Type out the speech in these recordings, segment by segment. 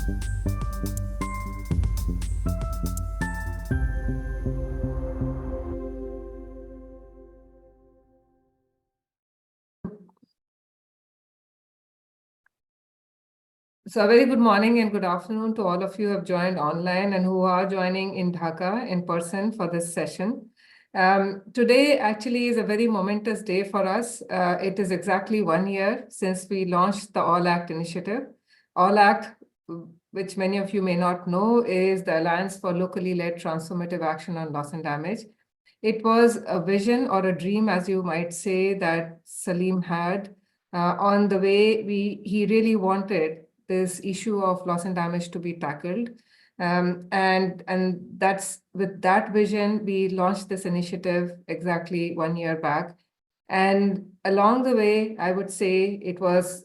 So a very good morning and good afternoon to all of you who have joined online and who are joining in Dhaka in person for this session. Today actually is a very momentous day for us. It is exactly 1 year since we launched the All Act initiative. All Act, which many of you may not know, is the Alliance for Locally Led Transformative Action on Loss and Damage. It was a vision or a dream, as you might say, that Salim had on the way he really wanted this issue of loss and damage to be tackled. And that's with that vision, we launched this initiative exactly 1 year back. And along the way, I would say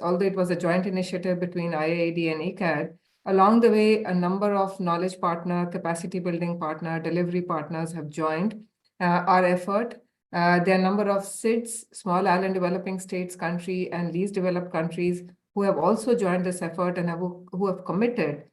although it was a joint initiative between IAED and ECAD, along the way, a number of knowledge partner, capacity building partner, delivery partners have joined our effort. There are a number of SIDS, small island developing states, country, and least developed countries who have also joined this effort and who have committed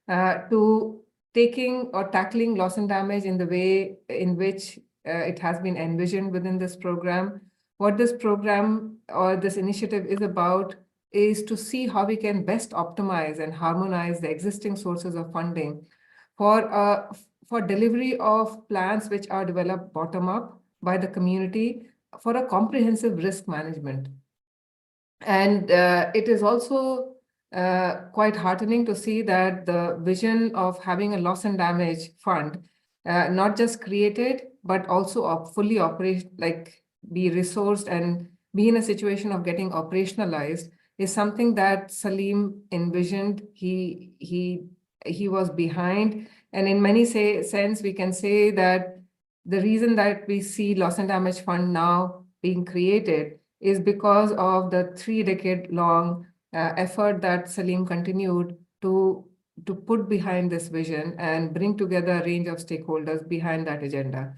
to taking or tackling loss and damage in the way in which it has been envisioned within this program. What this program or this initiative is about is to see how we can best optimize and harmonize the existing sources of funding for delivery of plans which are developed bottom up by the community for a comprehensive risk management. And it is also quite heartening to see that the vision of having a loss and damage fund, not just created, but also fully be resourced and be in a situation of getting operationalized, is something that Salim envisioned. He was behind, and in many sense, we can say that the reason that we see loss and damage fund now being created is because of the 3-decade-long effort that Salim continued to put behind this vision and bring together a range of stakeholders behind that agenda.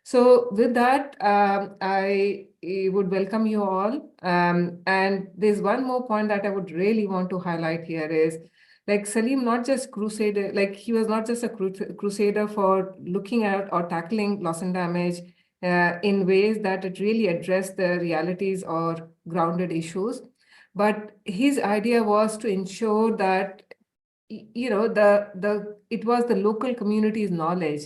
So with that, I would welcome you all. And there's one more point that I would really want to highlight here is, like Salim, not just crusader, like he was not just a crusader for looking at or tackling loss and damage in ways that it really addressed the realities or grounded issues. But his idea was to ensure that it was the local community's knowledge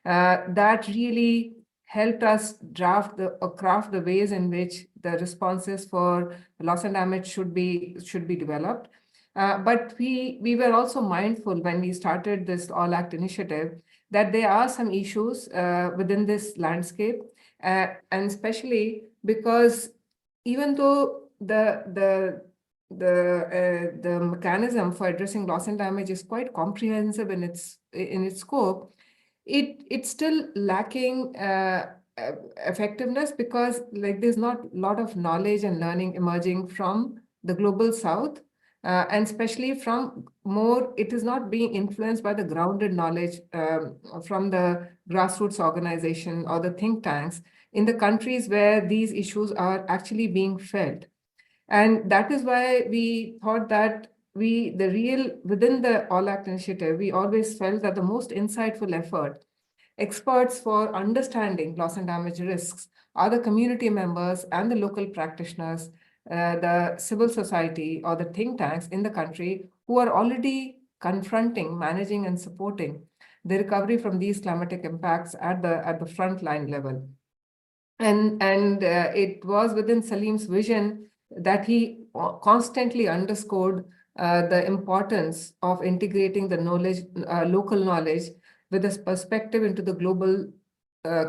that really helped us craft the ways in which the responses for loss and damage should be developed. But we were also mindful when we started this All Act initiative that there are some issues within this landscape, and especially because even though the mechanism for addressing loss and damage is quite comprehensive in its scope, it's still lacking effectiveness because there's not a lot of knowledge and learning emerging from the global south, and especially it is not being influenced by the grounded knowledge from the grassroots organization or the think tanks in the countries where these issues are actually being felt. And that is why we thought that within the All Act initiative, we always felt that the most insightful effort, experts for understanding loss and damage risks, are the community members and the local practitioners, the civil society or the think tanks in the country who are already confronting, managing, and supporting the recovery from these climatic impacts at the frontline level. And it was within Salim's vision that he constantly underscored the importance of integrating the local knowledge with a perspective into the global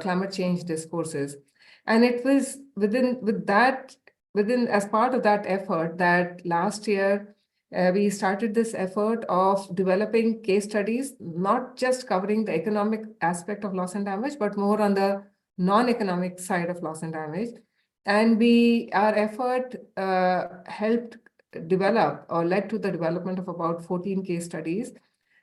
climate change discourses. And it was as part of that effort that last year we started this effort of developing case studies, not just covering the economic aspect of loss and damage, but more on the non-economic side of loss and damage. And our effort helped develop or led to the development of about 14 case studies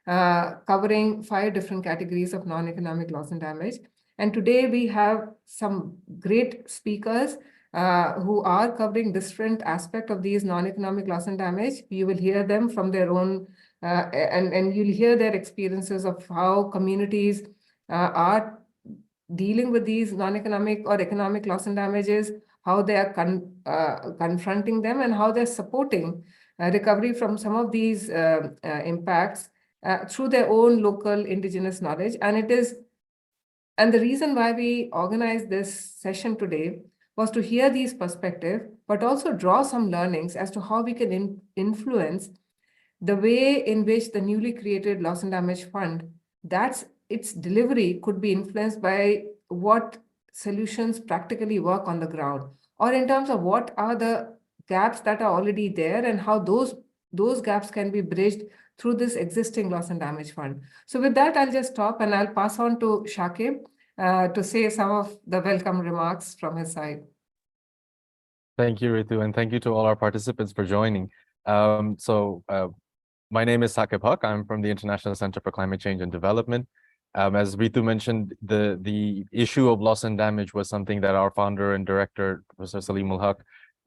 covering 5 different categories of non-economic loss and damage. And today we have some great speakers who are covering different aspects of these non-economic loss and damage. You will hear them from their own and you'll hear their experiences of how communities are dealing with these non-economic or economic loss and damages, how they are confronting them, and how they're supporting recovery from some of these impacts through their own local indigenous knowledge. And the reason why we organized this session today was to hear these perspectives, but also draw some learnings as to how we can influence the way in which the newly created loss and damage fund, that's its delivery could be influenced by what solutions practically work on the ground, or in terms of what are the gaps that are already there and how those gaps can be bridged through this existing loss and damage fund. So with that, I'll just stop and I'll pass on to Shakib to say some of the welcome remarks from his side. Thank you, Ritu, and thank you to all our participants for joining. My name is Sakib Haq. I'm from the International Center for Climate Change and Development. As Ritu mentioned, the issue of loss and damage was something that our founder and director, Professor Salimul Haq,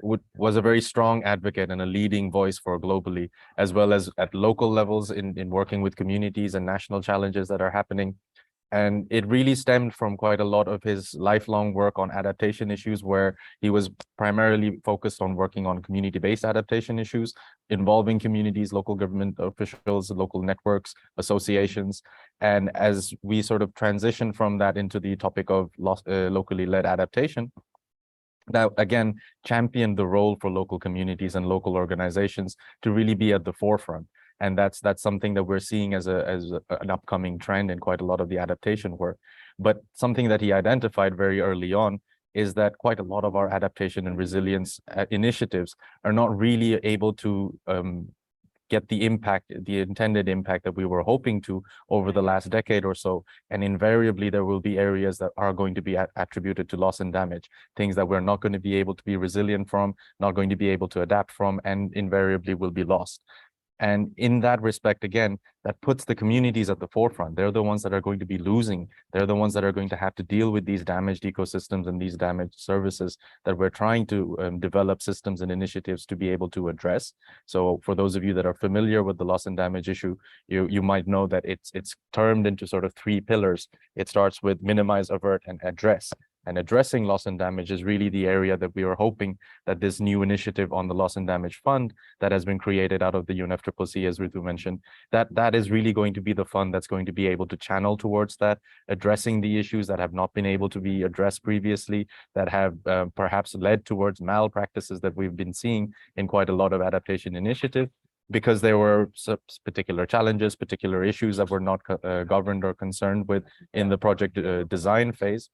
was a very strong advocate and a leading voice for globally, as well as at local levels in working with communities and national challenges that are happening. And it really stemmed from quite a lot of his lifelong work on adaptation issues, where he was primarily focused on working on community-based adaptation issues involving communities, local government officials, local networks, associations. And as we sort of transition from that into the topic of locally led adaptation, that again championed the role for local communities and local organizations to really be at the forefront. And that's something that we're seeing as an upcoming trend in quite a lot of the adaptation work. But something that he identified very early on is that quite a lot of our adaptation and resilience initiatives are not really able to get the impact, the intended impact that we were hoping to over the last decade or so. And invariably, there will be areas that are going to be attributed to loss and damage, things that we're not going to be able to be resilient from, not going to be able to adapt from, and invariably will be lost. And in that respect, again, that puts the communities at the forefront. They're the ones that are going to be losing. They're the ones that are going to have to deal with these damaged ecosystems and these damaged services that we're trying to develop systems and initiatives to be able to address. So for those of you that are familiar with the loss and damage issue, you might know that it's termed into sort of three pillars. It starts with minimize, avert, and address. And addressing loss and damage is really the area that we are hoping that this new initiative on the Loss and Damage Fund that has been created out of the UNFCCC, as Ritu mentioned, that is really going to be the fund that's going to be able to channel towards that, addressing the issues that have not been able to be addressed previously, that have perhaps led towards malpractices that we've been seeing in quite a lot of adaptation initiatives, because there were particular challenges, particular issues that were not governed or concerned with in the project design phase.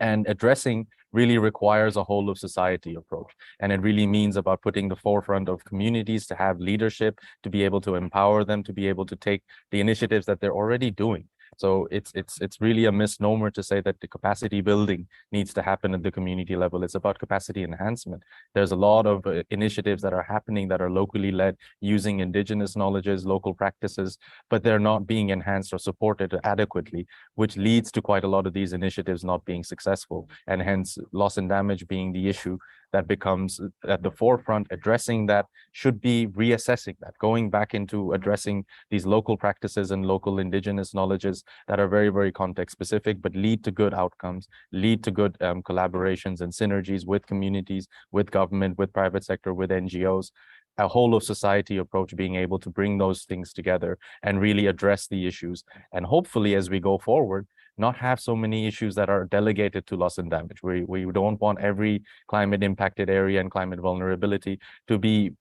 And addressing really requires a whole of society approach. And it really means about putting the forefront of communities to have leadership, to be able to empower them, to be able to take the initiatives that they're already doing. So it's really a misnomer to say that the capacity building needs to happen at the community level. It's about capacity enhancement. There's a lot of initiatives that are happening that are locally led, using indigenous knowledges, local practices, but they're not being enhanced or supported adequately, which leads to quite a lot of these initiatives not being successful, and hence loss and damage being the issue that becomes at the forefront. Addressing that should be reassessing that, going back into addressing these local practices and local indigenous knowledges that are very, very context specific, but lead to good outcomes, lead to good collaborations and synergies with communities, with government, with private sector, with NGOs. A whole of society approach, being able to bring those things together and really address the issues. And hopefully, as we go forward, not have so many issues that are delegated to loss and damage. We don't want every climate impacted area and climate vulnerability to be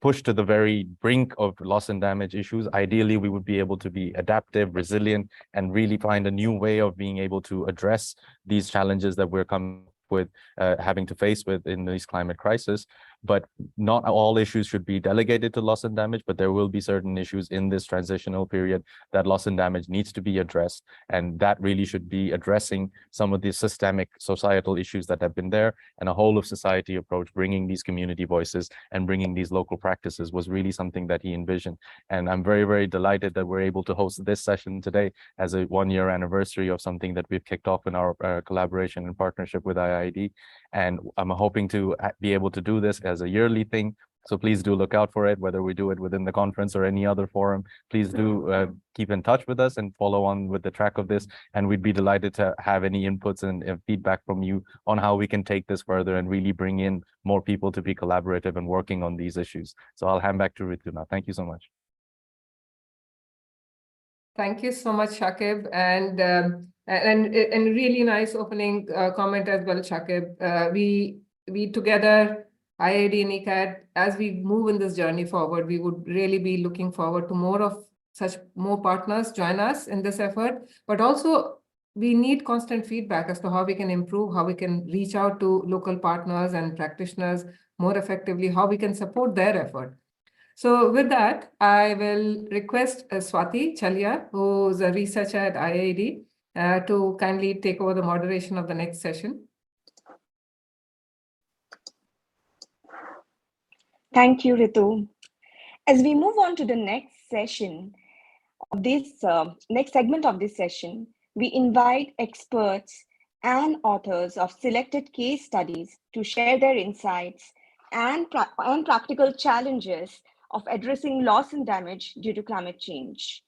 pushed to the very brink of loss and damage issues. Ideally, we would be able to be adaptive, resilient, and really find a new way of being able to address these challenges that we're coming with, having to face with in these climate crisis. But not all issues should be delegated to loss and damage, but there will be certain issues in this transitional period that loss and damage needs to be addressed. And that really should be addressing some of the systemic societal issues that have been there, and a whole of society approach, bringing these community voices and bringing these local practices was really something that he envisioned. And I'm very, very delighted that we're able to host this session today as a 1-year anniversary of something that we've kicked off in our collaboration and partnership with IIED. And I'm hoping to be able to do this as a yearly thing, So please do look out for it, whether we do it within the conference or any other forum. Please do keep in touch with us and follow on with the track of this. And we'd be delighted to have any inputs and feedback from you on how we can take this further and really bring in more people to be collaborative and working on these issues. So I'll hand back to Ritu now. Thank you so much. Thank you so much, Shakib, and really nice opening comment as well, Shakib. We together, IID and ECAD, as we move in this journey forward, we would really be looking forward to more partners join us in this effort, but also we need constant feedback as to how we can improve, how we can reach out to local partners and practitioners more effectively, how we can support their effort. So with that, I will request Swati Chalia, who's a researcher at IID, to kindly take over the moderation of the next session. Thank you, Ritu. As we move on to the next session of this next segment of this session, we invite experts and authors of selected case studies to share their insights and practical challenges of addressing loss and damage due to climate change.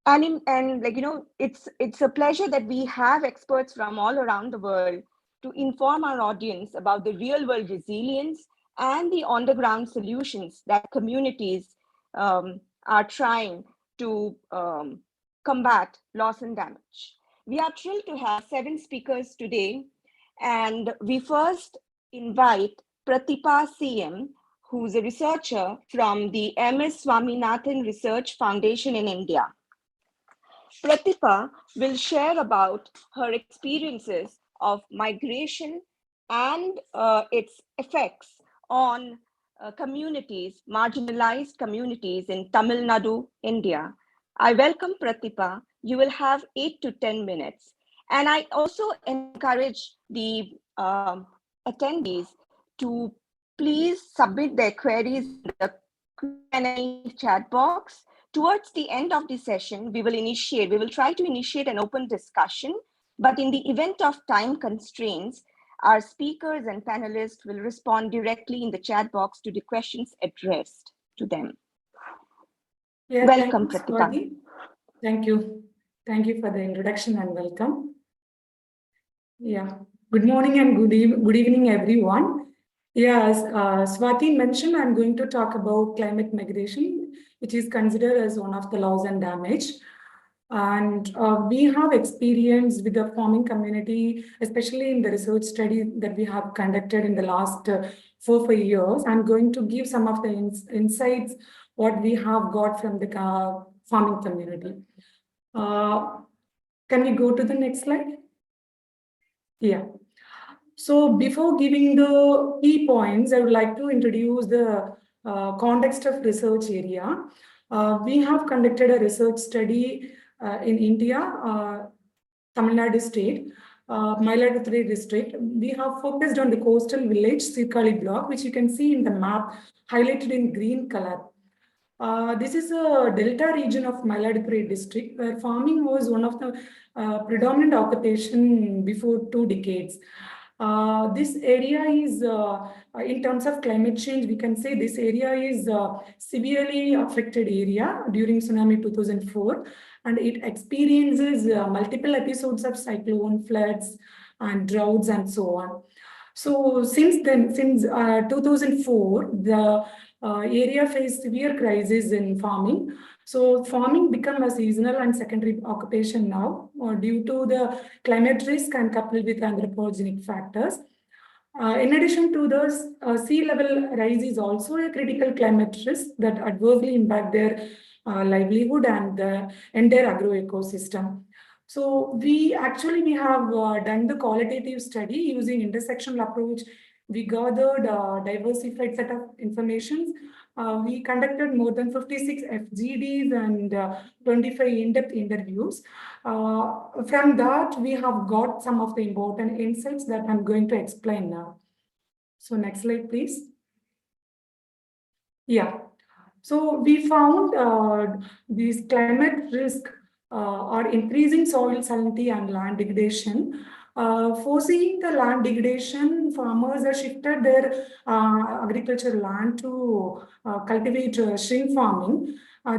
And like, you know, it's a pleasure that we have experts from all around the world to inform our audience about the real world resilience and the on the ground solutions that communities are trying to combat loss and damage. We are thrilled to have 7 speakers today, and we first invite Pratibha CM, who's a researcher from the MS Swaminathan Research Foundation in India. Pratibha will share about her experiences of migration and its effects on communities, marginalized communities in Tamil Nadu, India. I welcome Pratibha. You will have 8 to 10 minutes. And I also encourage the attendees to please submit their queries in the Q&A chat box. Towards the end of the session, we will try to initiate an open discussion, but in the event of time constraints, our speakers and panelists will respond directly in the chat box to the questions addressed to them. Yeah, welcome, Pratibha. Thank you. Thank you for the introduction and welcome. Yeah, good morning and good evening, everyone. Yes, Swati mentioned I'm going to talk about climate migration, which is considered as one of the loss and damage. And we have experience with the farming community, especially in the research study that we have conducted in the last 4 years. I'm going to give some of the insights what we have got from the farming community. Can we go to the next slide? Yeah. So before giving the key points, I would like to introduce the context of research area. We have conducted a research study in India, Tamil Nadu state, Mailaduthurai district. We have focused on the coastal village, Sirkali block, which you can see in the map highlighted in green color. This is a delta region of Mailaduthurai district where farming was one of the predominant occupation before 2 decades. This area is, in terms of climate change, we can say this area is severely affected area during tsunami 2004, and it experiences multiple episodes of cyclone, floods, and droughts, and so on. So since then, since 2004, the area faced severe crisis in farming. So farming become a seasonal and secondary occupation now due to the climate risk and coupled with anthropogenic factors. In addition to this, sea level rise is also a critical climate risk that adversely impact their livelihood and the entire agroecosystem. So we have done the qualitative study using intersectional approach. We gathered a diversified set of information. We conducted more than 56 FGDs and 25 in-depth interviews. From that, we have got some of the important insights that I'm going to explain now. So next slide, please. Yeah. So we found these climate risk are increasing soil salinity and land degradation. Foreseeing the land degradation, farmers have shifted their agricultural land to cultivate shrimp farming.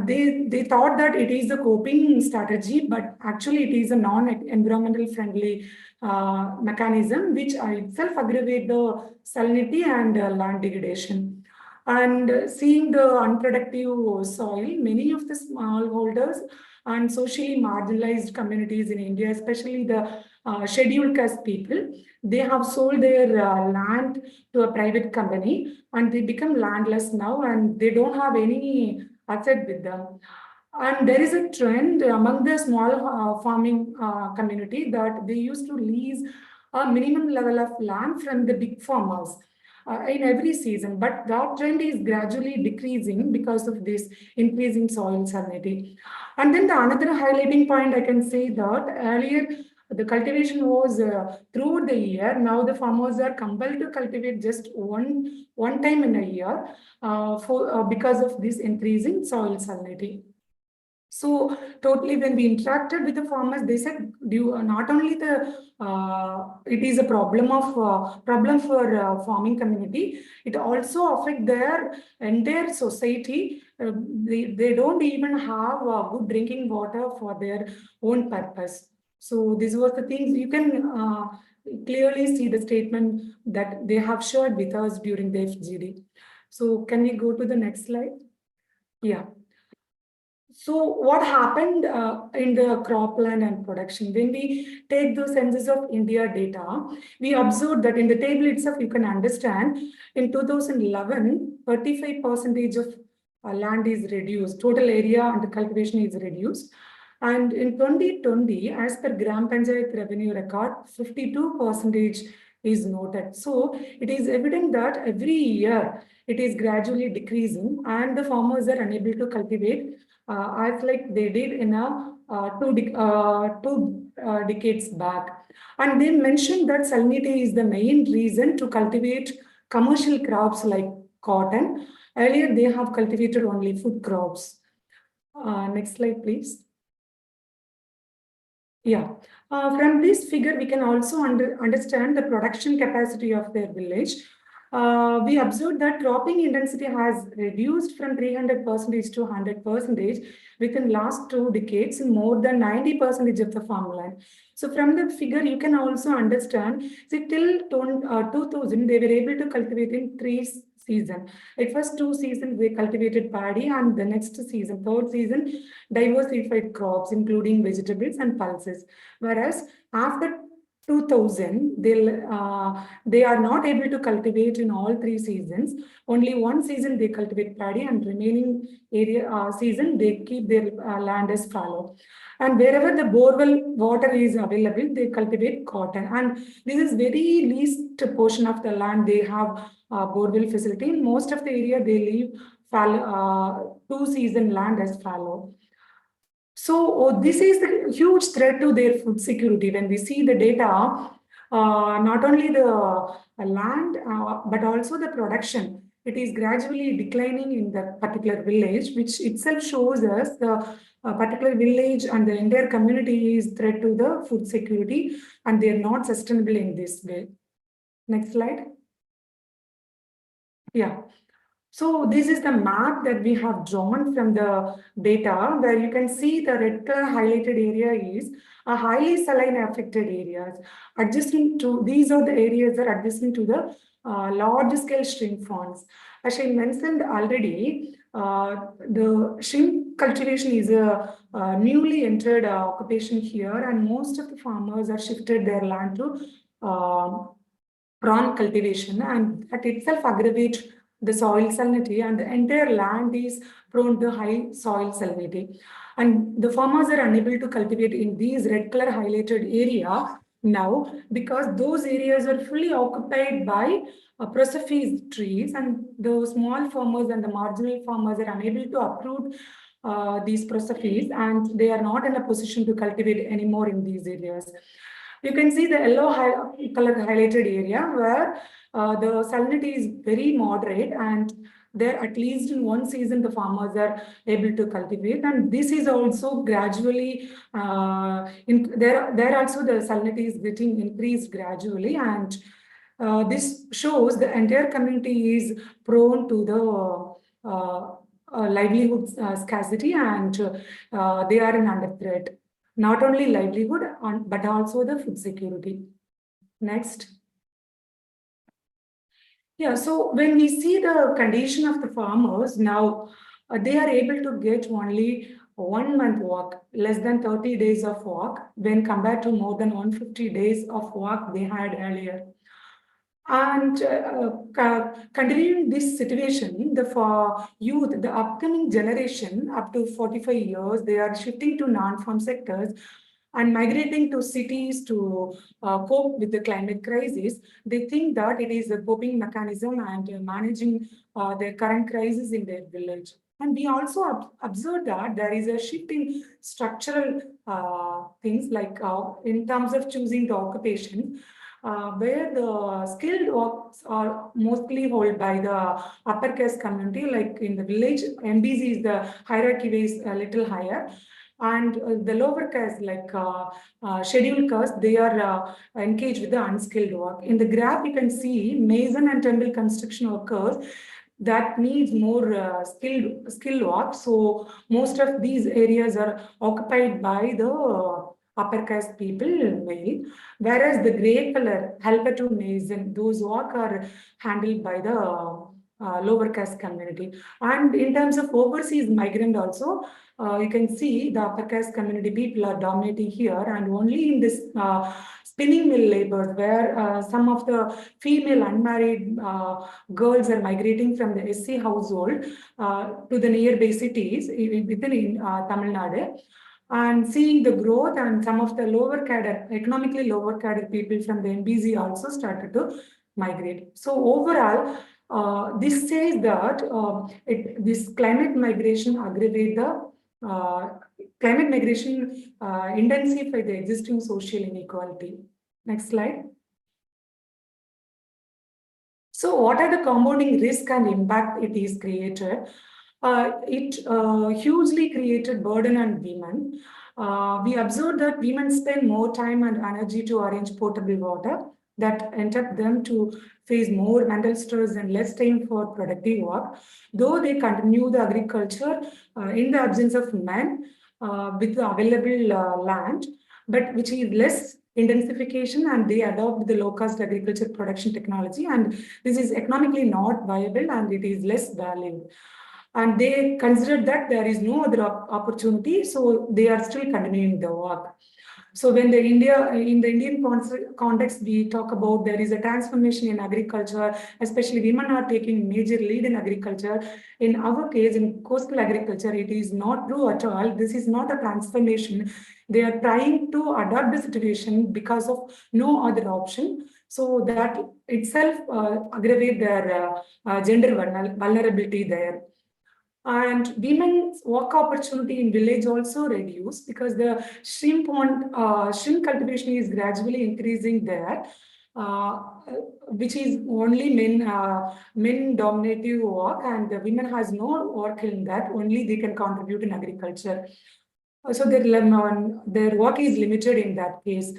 They thought that it is a coping strategy, but actually it is a non-environmental friendly mechanism, which itself aggravate the salinity and land degradation. And seeing the unproductive soil, many of the smallholders and socially marginalized communities in India, especially the scheduled caste people, they have sold their land to a private company and they become landless now and they don't have any asset with them. And there is a trend among the small farming community that they used to lease a minimum level of land from the big farmers in every season. But that trend is gradually decreasing because of this increasing soil salinity. And then the another highlighting point I can say that earlier the cultivation was throughout the year. Now the farmers are compelled to cultivate just one time in a year because of this increasing soil salinity. So totally, when we interacted with the farmers, they said, not only it is a problem for farming community, it also affect their entire society. They don't even have good drinking water for their own purpose. So these were the things you can clearly see the statement that they have shared with us during the FGD. So can we go to the next slide? Yeah. So what happened in the cropland and production? When we take the census of India data, we observed that in the table itself, you can understand in 2011, 35% of land is reduced, total area under cultivation is reduced. And in 2020, as per Gram Panchayat revenue record, 52% is noted. So it is evident that every year it is gradually decreasing and the farmers are unable to cultivate as like they did in two decades back. And they mentioned that salinity is the main reason to cultivate commercial crops like cotton. Earlier, they have cultivated only food crops. Next slide, please. Yeah. From this figure, we can also understand the production capacity of their village. We observed that cropping intensity has reduced from 300% to 100% within last 2 decades in more than 90% of the farmland. So from the figure, you can also understand, see, till 2000, they were able to cultivate in 3 seasons. At first 2 seasons, they cultivated paddy, and the next season, 3rd season, diversified crops, including vegetables and pulses. Whereas after 2000, they are not able to cultivate in all 3 seasons. Only 1 season they cultivate paddy, and remaining area season they keep their land as fallow. And wherever the borewell water is available, they cultivate cotton. And this is very least portion of the land they have borewell facility. In most of the area, they leave 2-season land as fallow. So this is the huge threat to their food security. When we see the data, not only the land, but also the production, it is gradually declining in that particular village, which itself shows us the particular village and the entire community is threat to the food security, and they are not sustainable in this way. Next slide. Yeah. So this is the map that we have drawn from the data, where you can see the red color highlighted area is a highly saline affected areas. Adjacent to these are the areas that are adjacent to the large scale shrimp farms. As I mentioned already, the shrimp cultivation is a newly entered occupation here, and most of the farmers are shifted their land to prawn cultivation, and that itself aggravates the soil salinity, and the entire land is prone to high soil salinity. And the farmers are unable to cultivate in these red color highlighted area now because those areas are fully occupied by prosopis trees, and the small farmers and the marginal farmers are unable to uproot these prosopis, and they are not in a position to cultivate anymore in these areas. You can see the yellow color highlighted area where the salinity is very moderate, and there at least in one season the farmers are able to cultivate, and this is also gradually there also the salinity is getting increased gradually, and this shows the entire community is prone to the livelihood scarcity, and they are in under threat. Not only livelihood, but also the food security. Next. Yeah, so when we see the condition of the farmers now, they are able to get only 1 month work, less than 30 days of work, when compared to more than 150 days of work they had earlier. And continuing this situation, the youth, the upcoming generation up to 45 years, they are shifting to non-farm sectors and migrating to cities to cope with the climate crisis. They think that it is a coping mechanism and managing their current crisis in their village. And we also observe that there is a shift in structural things, like in terms of choosing the occupation, where the skilled works are mostly held by the upper caste community. Like in the village, MBC is the hierarchy is a little higher. And the lower caste, like scheduled caste, they are engaged with the unskilled work. In the graph, you can see mason and temple construction workers that needs more skilled work. So most of these areas are occupied by the upper caste people, male, whereas the gray color helper to mason, those work are handled by the lower caste community. And in terms of overseas migrant also, you can see the upper caste community people are dominating here, and only in this spinning mill labors, where some of the female unmarried girls are migrating from the SC household to the nearby cities within Tamil Nadu, and seeing the growth, and some of the lower cadre, economically lower cadre people from the MBZ also started to migrate. So overall, this says that this climate migration aggravate the climate migration intensify the existing social inequality. Next slide. So what are the compounding risk and impact it is created? It hugely created burden on women. We observed that women spend more time and energy to arrange potable water, that entered them to face more mental stress and less time for productive work. Though they continue the agriculture in the absence of men with the available land, but which is less intensification, and they adopt the low-cost agriculture production technology, and this is economically not viable and it is less valued. And they considered that there is no other opportunity, so they are still continuing the work. So when in the Indian context, we talk about there is a transformation in agriculture, especially women are taking major lead in agriculture. In our case, in coastal agriculture, it is not true at all. This is not a transformation. They are trying to adapt the situation because of no other option. So that itself aggravate their gender vulnerability there. And women's work opportunity in village also reduced because the shrimp cultivation is gradually increasing there, which is only men dominative work, and the women has no work in that. Only they can contribute in agriculture. So their work is limited in that case.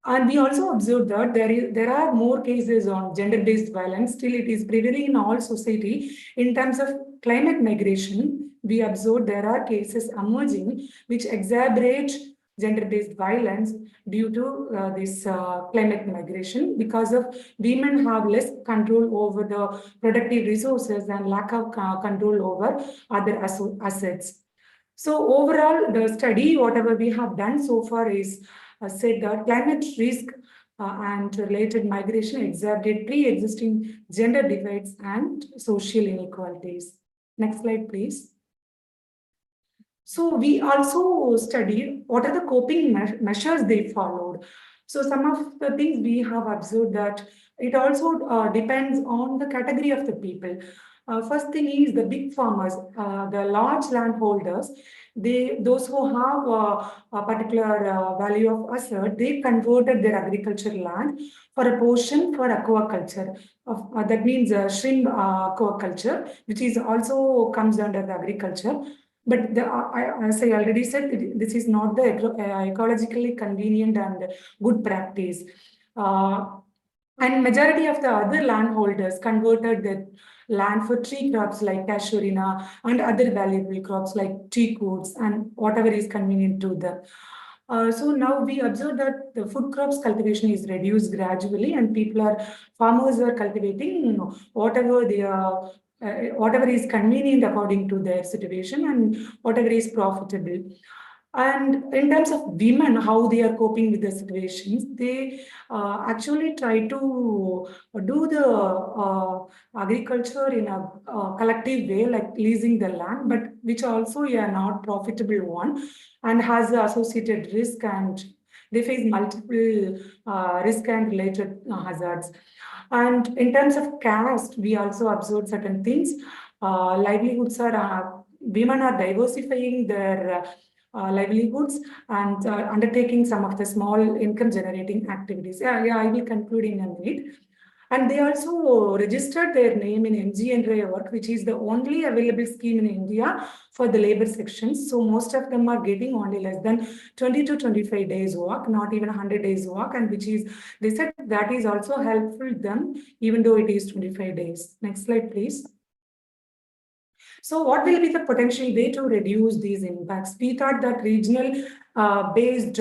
And we also observed that there are more cases on gender-based violence. Still, it is prevailing in all society. In terms of climate migration, we observed there are cases emerging which exacerbate gender-based violence due to this climate migration, because of women have less control over the productive resources and lack of control over other assets. So overall, the study, whatever we have done so far, is said that climate risk and related migration exacerbate pre-existing gender divides and social inequalities. Next slide, please. So we also studied what are the coping measures they followed. So some of the things we have observed that it also depends on the category of the people. First thing is the big farmers, the large landholders, those who have a particular value of asset, they converted their agricultural land for a portion for aquaculture. That means shrimp aquaculture, which is also comes under the agriculture. But as I already said, this is not the ecologically convenient and good practice. And majority of the other landholders converted their land for tree crops like casuarina and other valuable crops like teak woods and whatever is convenient to them. So now we observe that the food crops cultivation is reduced gradually, and farmers are cultivating whatever they are. Whatever is convenient according to their situation and whatever is profitable. And in terms of women, how they are coping with the situations, they actually try to do the agriculture in a collective way, like leasing the land, but which also a not profitable one and has the associated risk, and they face multiple risk and related hazards. And in terms of caste, we also observe certain things. Livelihoods are, women are diversifying their livelihoods and undertaking some of the small income generating activities. I will conclude in a minute. And they also registered their name in MGNRA work, which is the only available scheme in India for the labor sections. So most of them are getting only less than 20 to 25 days work, not even 100 days work, and which is, they said that is also helpful to them, even though it is 25 days. Next slide, please. So what will be the potential way to reduce these impacts? We thought that regional based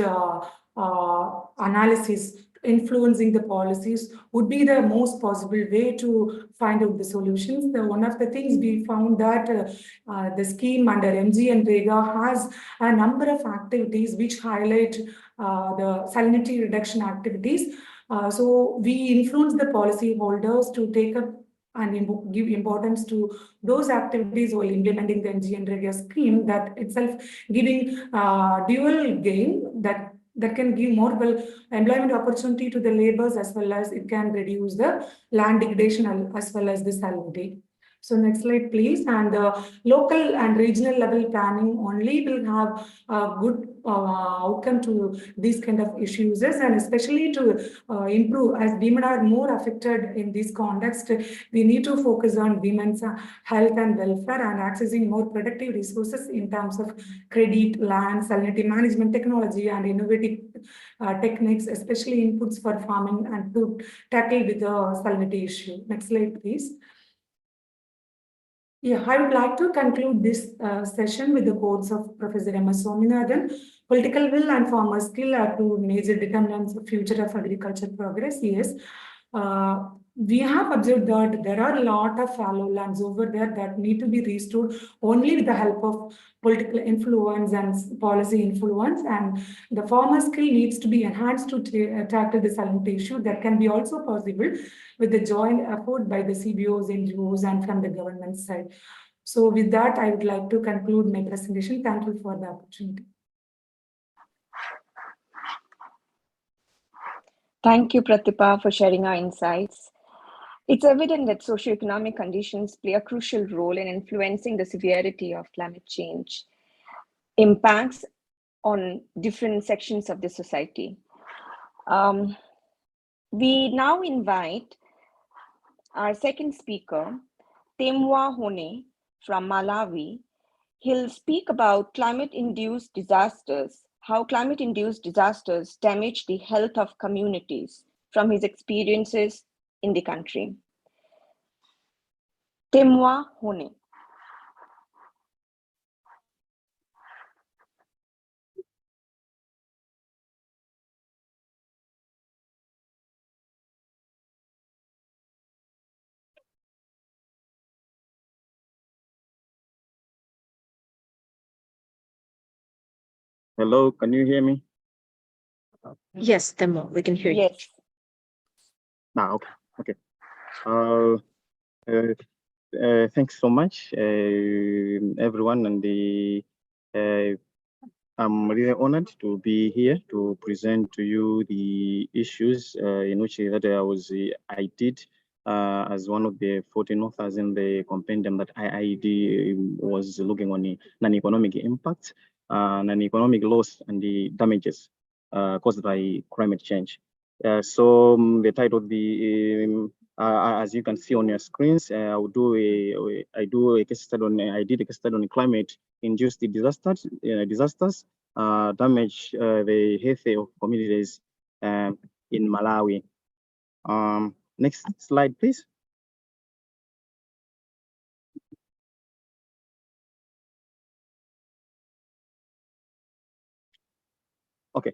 analysis influencing the policies would be the most possible way to find out the solutions. One of the things we found that the scheme under MG and Rega has a number of activities which highlight the salinity reduction activities. So we influence the policy holders to take up and give importance to those activities while implementing the MG and Rega scheme, that itself giving dual gain that can give more employment opportunity to the laborers, as well as it can reduce the land degradation as well as the salinity. So next slide, please. And local and regional level planning only will have a good outcome to these kind of issues, and especially to improve, as women are more affected in this context, we need to focus on women's health and welfare and accessing more productive resources in terms of credit, land, salinity management technology, and innovative techniques, especially inputs for farming and to tackle with the salinity issue. Next slide, please. Yeah, I would like to conclude this session with the quotes of Professor M.S. Swaminathan. Political will and farmer skill are two major determinants of future of agriculture progress. Yes, we have observed that there are a lot of fallow lands over there that need to be restored only with the help of political influence and policy influence, and the farmer skill needs to be enhanced to tackle the salinity issue. That can be also possible with the joint effort by the CBOs, NGOs, and from the government side. So with that, I would like to conclude my presentation. Thank you for the opportunity. Thank you, Pratibha, for sharing our insights. It's evident that socioeconomic conditions play a crucial role in influencing the severity of climate change impacts on different sections of the society. We now invite our second speaker, Temwa Hone from Malawi. He'll speak about climate-induced disasters, how climate-induced disasters damage the health of communities from his experiences in the country. Temwa Hone. Hello, can you hear me? Yes, Temwa, we can hear you. Yes. Okay. Thanks so much, everyone, and I'm really honored to be here to present to you the issues in which that I did as one of the 14 authors in the compendium that IIED was looking on non-economic impact, non-economic loss and the damages caused by climate change. So the title of the as you can see on your screens, I do a case study on I did a case study on climate-induced disasters damage the health of communities in Malawi. Next slide, please. Okay.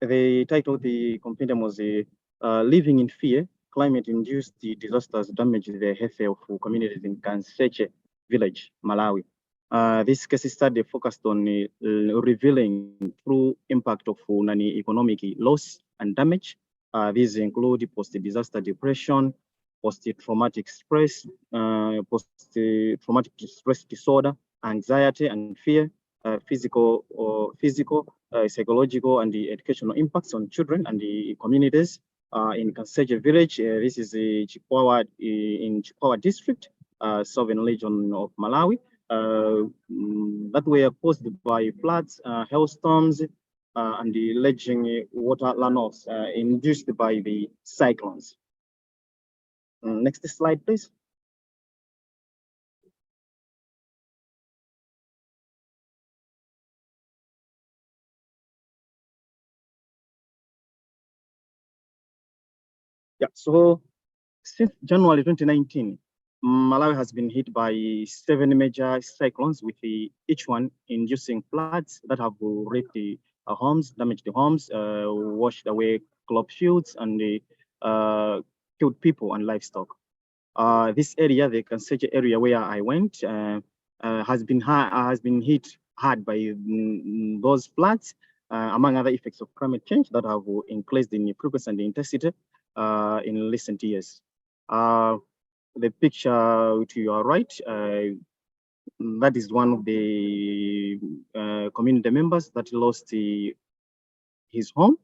The title of the compendium was Living in Fear, Climate-Induced Disasters Damage the Health of Communities in Kanseche Village, Malawi. This case study focused on revealing true impact of economic loss and damage. These include post-disaster depression, post-traumatic stress, post-traumatic stress disorder, anxiety and fear, physical, psychological, and the educational impacts on children and the communities in Kanseche village. This is in Chikwawa district, southern region of Malawi, that were caused by floods, hailstorms, and the raging water runoffs induced by the cyclones. Next slide, please. Yeah, so since January 2019, Malawi has been hit by 7 major cyclones, with each one inducing floods that have wrecked the homes, damaged the homes, washed away crop fields, and killed people and livestock. This area, the Kanseche area where I went, has been hit hard by those floods, among other effects of climate change that have increased in frequency and intensity in recent years. The picture to your right, that is one of the community members that lost his home.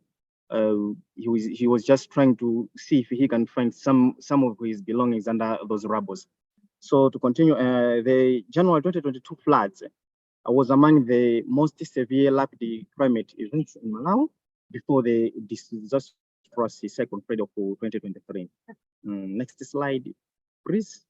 He was just trying to see if he can find some of his belongings under those rubbles. So to continue, the January 2022 floods was among the most severe rapid climate events in Malawi before the disastrous second period of 2023. Next slide, please.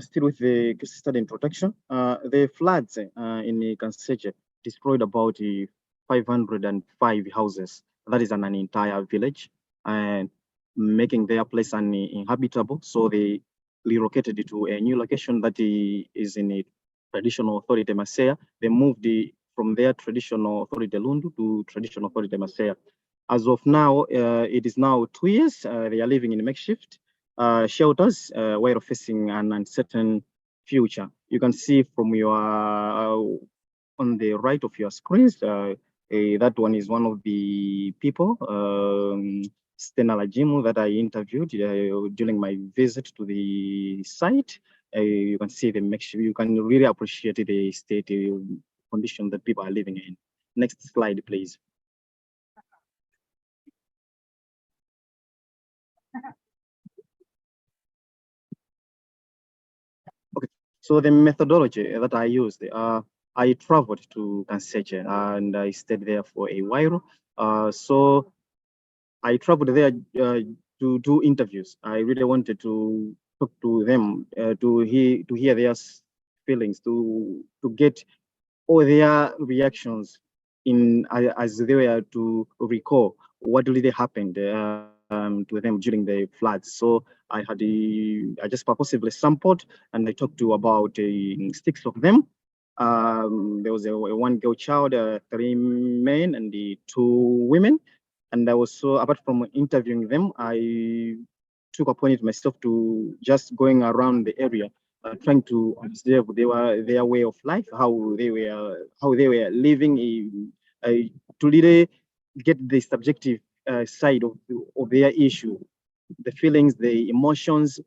Still with the case study introduction, the floods in Kanseche destroyed about 505 houses. That is an entire village, and making their place uninhabitable. So they relocated to a new location that is in a traditional authority Masea. They moved from their traditional authority Lundu to traditional authority Masea. As of now, it is now 2 years. They are living in makeshift shelters while facing an uncertain future. You can see from your on the right of your screens, that one is one of the people, Stena Lajimu, that I interviewed during my visit to the site. You can see the makeshift. You can really appreciate the state condition that people are living in. Next slide, please. Okay, so the methodology that I used, I traveled to Kanseche and I stayed there for a while. So I traveled there to do interviews. I really wanted to talk to them, to hear their feelings, to get all their reactions as they were to recall what really happened to them during the floods. So I just purposely sampled and I talked to about 6 of them. There was a 1 girl child, 3 men, and the 2 women. And I was apart from interviewing them, I took upon it myself to just going around the area, trying to observe their way of life, how they were living, to really get the subjective side of their issue. the feelings, the emotions,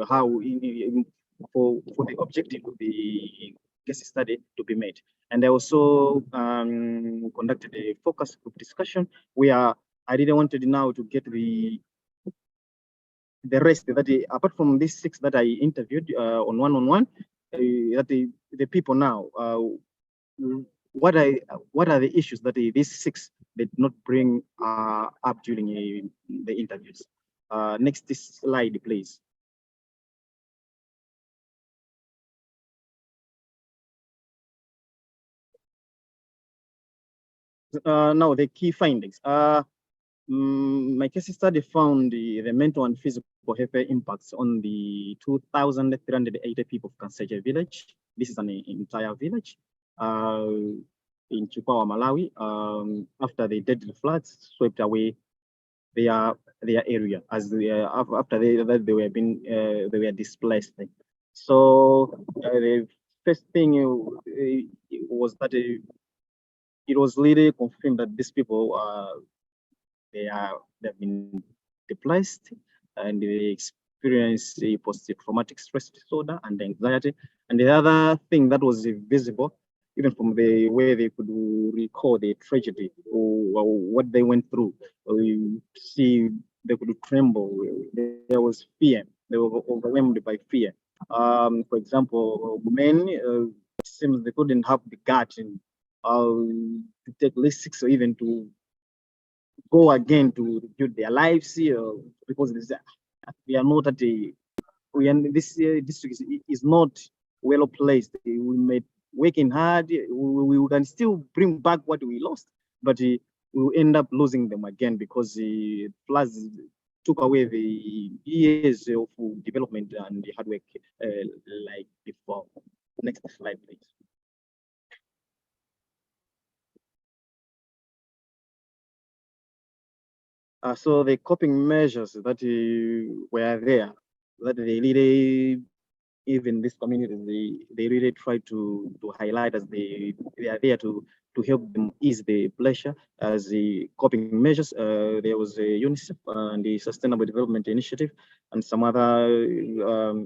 how for the objective of the case study to be made. And I also conducted a focus group discussion where I didn't want to now to get the rest that apart from these 6 that I interviewed on one-on-one, that the people now, what are the issues that these 6 did not bring up during the interviews? Next slide, please. Now the key findings. My case study found the mental and physical health impacts on the 2,380 people of Kanseje village. This is an entire village in Chukwawa, Malawi. After the deadly floods swept away their area, as after they were displaced. So the first thing was that it was really confirmed that these people they've been displaced and they experience a post-traumatic stress disorder and anxiety. And the other thing that was visible, even from the way they could recall the tragedy or what they went through, you see they could tremble. There was fear. They were overwhelmed by fear. For example, men, it seems they couldn't have the guts to take risks or even to go again to rebuild their lives because we are not at this district is not well placed. We may working hard, we can still bring back what we lost, but we will end up losing them again because the floods took away the years of development and the hard work like before. Next slide, please. So the coping measures that were there, that they really, even these communities, they really try to highlight as they are there to help them ease the pressure as the coping measures. There was a UNICEF and the Sustainable Development Initiative and some other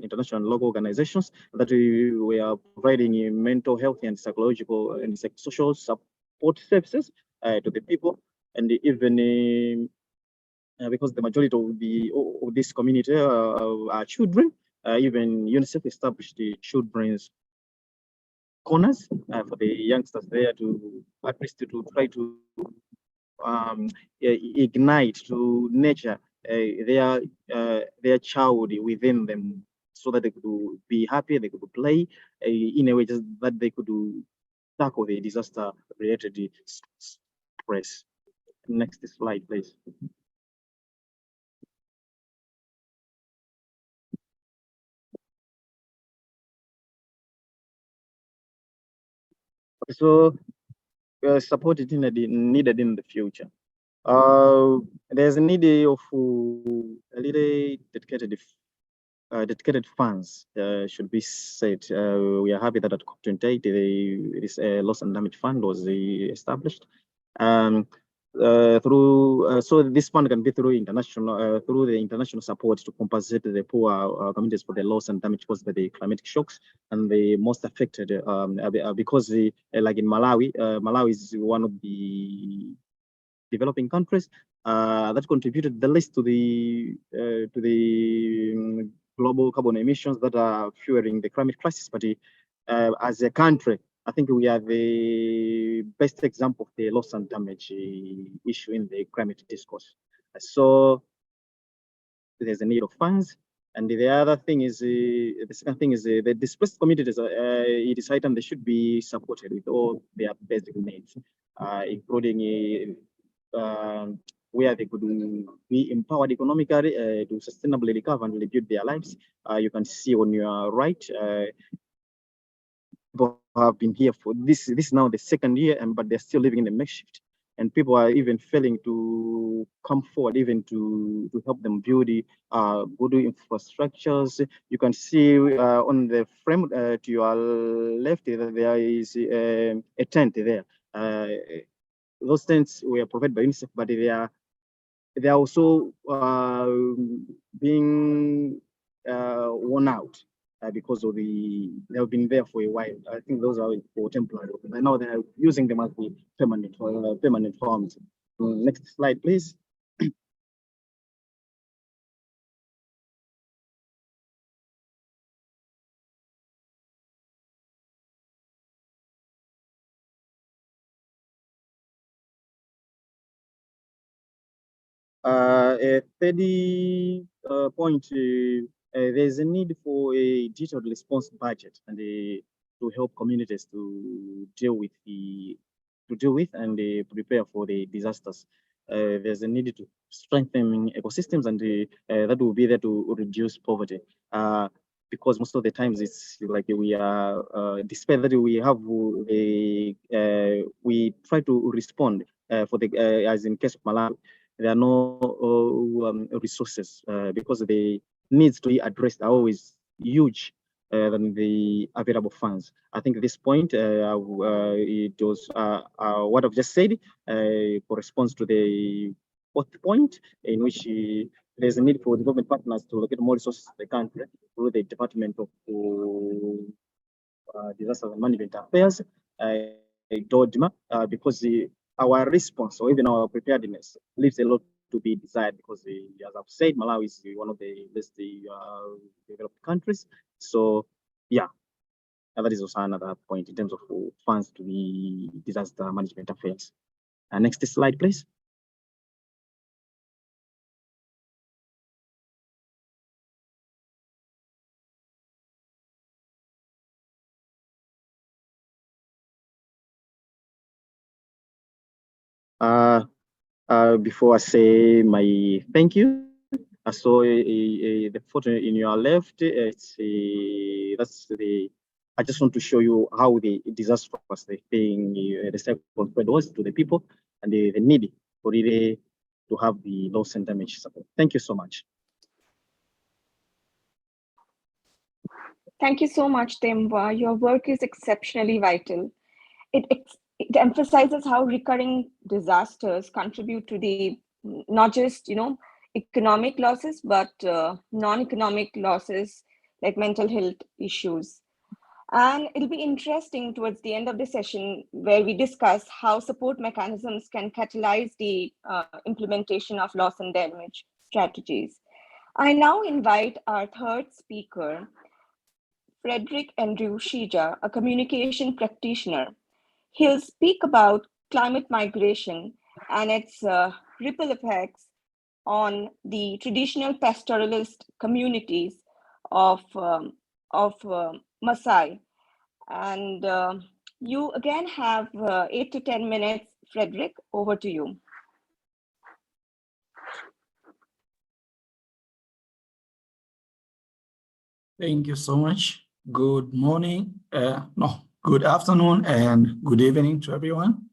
international and local organizations that we are providing mental health and psychological and social support services to the people, and even because the majority of this community are children. Even UNICEF established the children's corners for the youngsters there to at least to try to ignite to nurture their child within them, so that they could be happy, they could play in a way just that they could tackle the disaster-related stress. Next slide, please. So support is needed in the future. There's a need of a little dedicated funds should be set. We are happy that at COP28 this loss and damage fund was established. So this fund can be through the international support to compensate the poor communities for the loss and damage caused by the climatic shocks and the most affected because like in Malawi, Malawi is one of the developing countries that contributed the least to the global carbon emissions that are fueling the climate crisis. But as a country, I think we are the best example of the loss and damage issue in the climate discourse. So there's a need of funds. And the other thing is, the second thing is the displaced communities, it is item they should be supported with all their basic needs, including where they could be empowered economically to sustainably recover and rebuild their lives. You can see on your right, people have been here for this is now the second year, but they're still living in the makeshift. And people are even failing to come forward, even to help them build good infrastructures. You can see on the frame to your left, there is a tent there. Those tents were provided by UNICEF, but they are they are also being worn out because of they have been there for a while. I think those are for temporary. But now they are using them as the permanent homes. Next slide, please. A third point, there's a need for a detailed response budget and to help communities to deal with and prepare for the disasters. There's a need to strengthen ecosystems and that will be there to reduce poverty. Because most of the times it's like we are, despite that we have we try to respond for the as in case of Malawi, there are no resources because the needs to be addressed are always huge than the available funds. I think at this point, it was what I've just said corresponds to the fourth point, in which there's a need for development partners to locate more resources in the country through the Department of Disaster Management Affairs, DODMA, because our response or even our preparedness leaves a lot to be desired because, as I've said, Malawi is one of the best developed countries. So, yeah, that is also another point in terms of funds to the disaster management affairs. Next slide, please. Before I say my thank you, I saw the photo in your left. That's the. I just want to show you how the disastrous the second spread was to the people and the need for really to have the loss and damage support. Thank you so much. Thank you so much, Temba. Your work is exceptionally vital. It emphasizes how recurring disasters contribute to the not just economic losses, but non-economic losses like mental health issues. And it'll be interesting towards the end of the session where we discuss how support mechanisms can catalyze the implementation of loss and damage strategies. I now invite our third speaker, Frederick Andrew Shija, a communication practitioner. He'll speak about climate migration and its ripple effects on the traditional pastoralist communities of Maasai. And you again have 8 to 10 minutes. Frederick, over to you. Thank you so much. Good morning, good afternoon and good evening to everyone.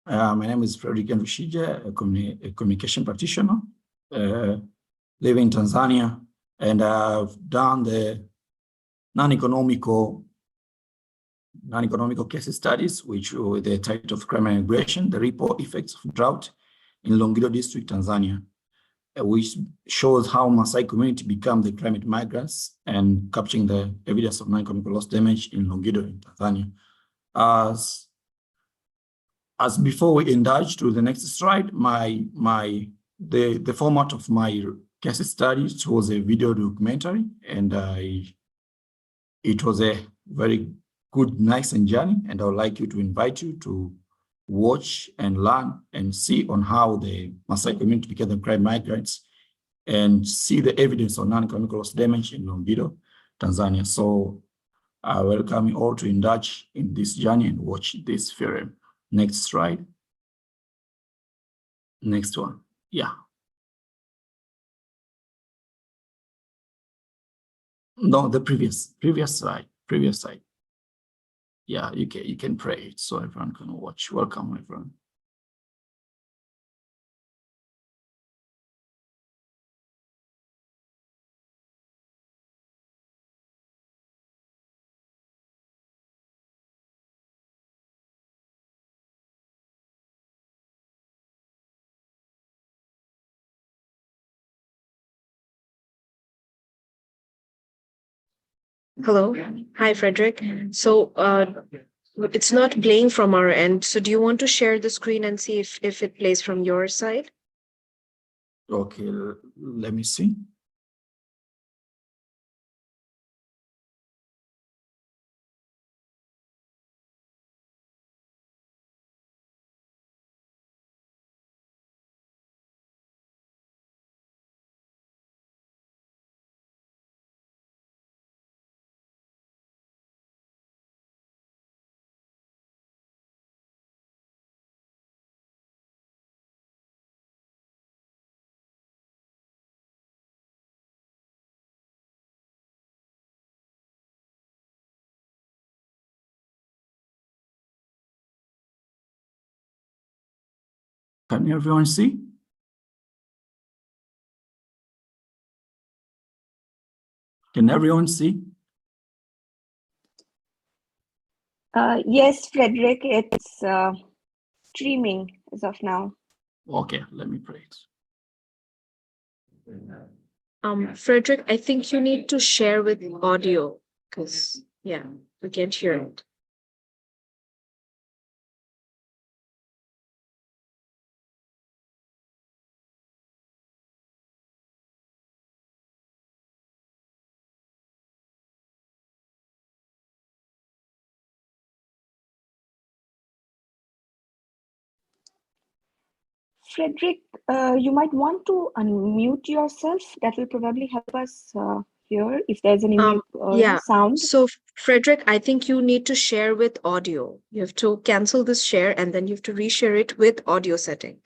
My name is Frederick Ndushija, a communication practitioner living in Tanzania, and I've done the non-economical case studies, which with the title of Climate Migration, the Ripple Effects of Drought in Longido District, Tanzania, which shows how Maasai community become the climate migrants and capturing the evidence of non-economic loss damage in Longido in Tanzania. As before we indulge to the next slide, the format of my case studies was a video documentary, and it was a very good, nice journey, and I would like to invite you to watch and learn and see on how the Maasai community became the climate migrants and see the evidence of non-economic loss damage in Longido, Tanzania. So I welcome you all to indulge in this journey and watch this film. Next slide. Next one. Yeah. No, the previous slide. Yeah, you can pray it so everyone can watch. Welcome, everyone. Hello. Hi, Frederick. So it's not playing from our end. So do you want to share the screen and see if it plays from your side? Okay, let me see. Can everyone see? Can everyone see? Yes, Frederick, it's streaming as of now. Okay, let me pray it. Frederick, I think you need to share with audio because, yeah, we can't hear it. Frederick, you might want to unmute yourself. That will probably help us hear if there's any Yeah. sound. So, Frederick, I think you need to share with audio. You have to cancel this share and then you have to reshare it with audio setting.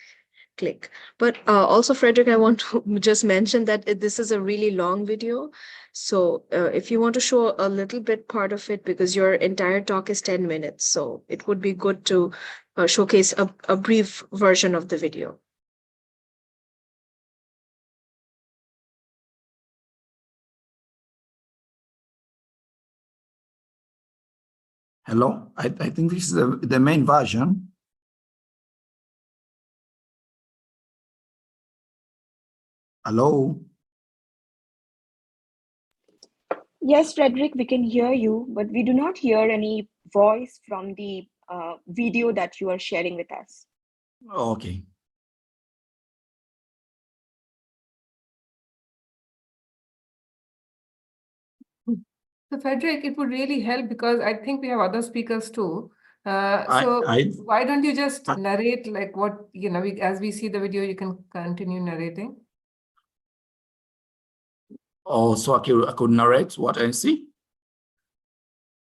Click. But also, Frederick, I want to just mention that this is a really long video. So if you want to show a little bit part of it, because your entire talk is 10 minutes, so it would be good to showcase a brief version of the video. Hello, I think this is the main version. Hello? Yes, Frederick, we can hear you, but we do not hear any voice from the video that you are sharing with us. Okay. So Frederick, it would really help because I think we have other speakers too. I Why don't you just narrate like what, as we see the video, you can continue narrating. Oh, so I could narrate what I see.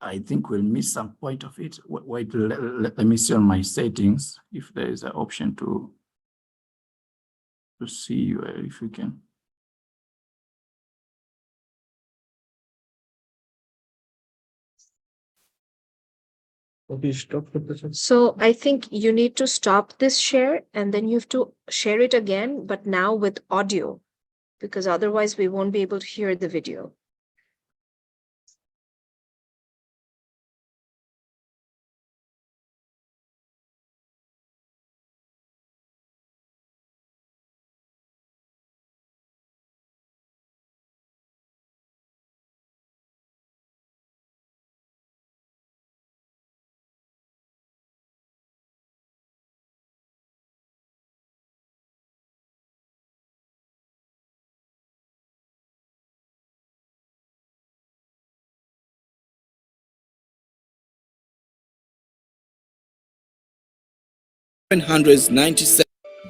I think we'll miss some point of it. Wait, let me see on my settings if there is an option to see if we can. So I think you need to stop this share and then you have to share it again, but now with audio, because otherwise we won't be able to hear the video.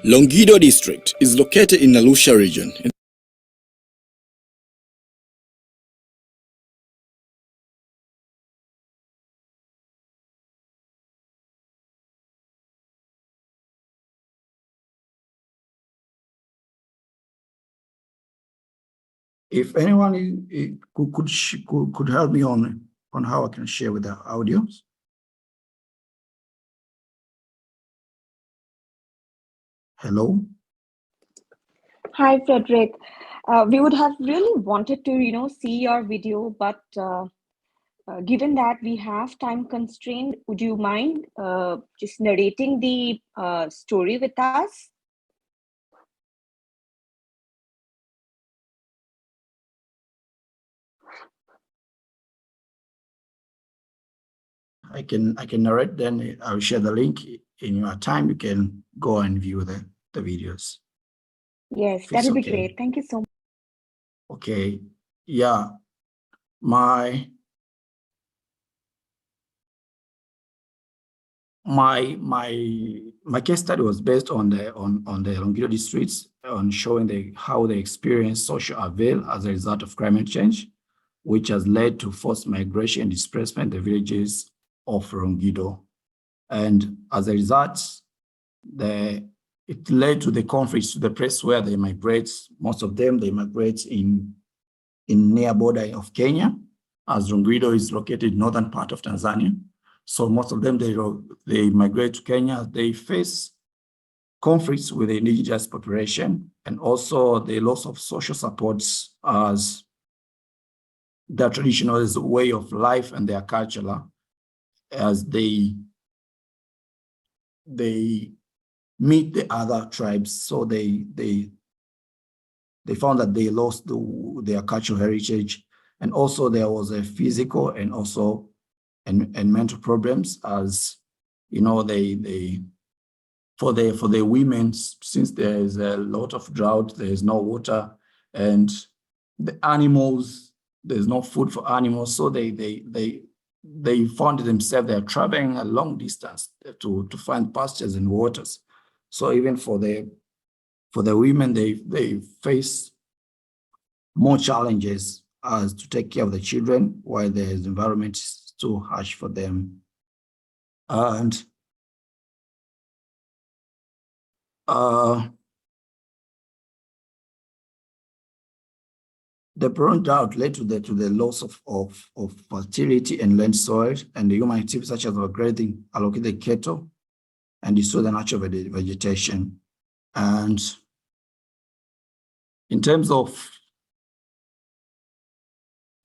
Longido district is located in Arusha region. If anyone could help me on how I can share with the audios. Hello. Hi, Frederick. We would have really wanted to, see your video, but given that we have time constraint, would you mind just narrating the story with us? I can narrate, then I'll share the link in your time. You can go and view the videos. Yes, If that it's would be okay. great. Thank you so much. Okay. Yeah. My case study was based on the Longido districts, on showing how they experience social avail as a result of climate change, which has led to forced migration and displacement in the villages of Longido. And as a result, it led to the conflicts, to the place where they migrate. Most of them, they migrate in near border of Kenya, as Longido is located northern part of Tanzania. So most of them, they migrate to Kenya. They face conflicts with the indigenous population, and also the loss of social supports as their traditional way of life and their culture, as they meet the other tribes. So they found that they lost their cultural heritage. And also there was a physical and also and mental problems, as you know, for the women, since there is a lot of drought, there is no water, and the animals, there's no food for animals, so they found themselves, they're traveling a long distance to find pastures and waters. So even for the women, they face more challenges as to take care of the children while the environment is too harsh for them. And the prolonged drought led to the loss of fertility and land soil, and the human activities such as overgrazing allocated cattle and destroy the natural vegetation. And in terms of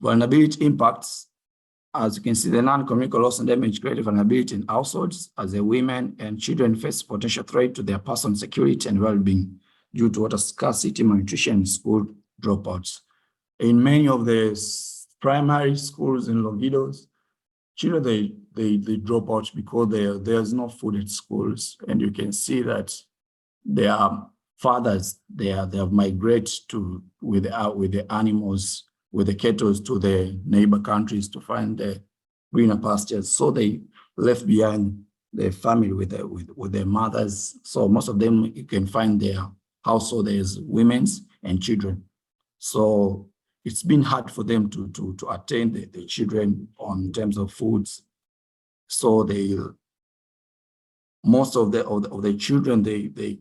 vulnerability impacts, as you can see, the non-communicable loss and damage created vulnerability in households, as the women and children face potential threat to their personal security and well-being due to water scarcity, malnutrition, and school dropouts. In many of the primary schools in Longidos, children, they drop out because there's no food at schools. And you can see that their fathers, they have migrated with the animals, with the cattle, to the neighbor countries to find the greener pastures. So they left behind their family with their mothers. So most of them, you can find their household, there's women and children. So it's been hard for them to attain the children on terms of foods. So most of the children, they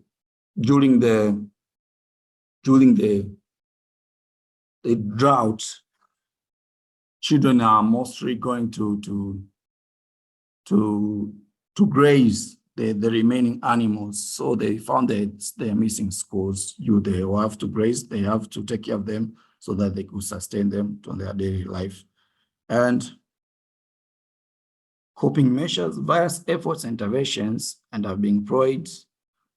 during the drought, children are mostly going to graze the remaining animals. So they found that they're missing schools. They will have to graze, they have to take care of them so that they could sustain them to their daily life. And coping measures, various efforts and interventions, and have been employed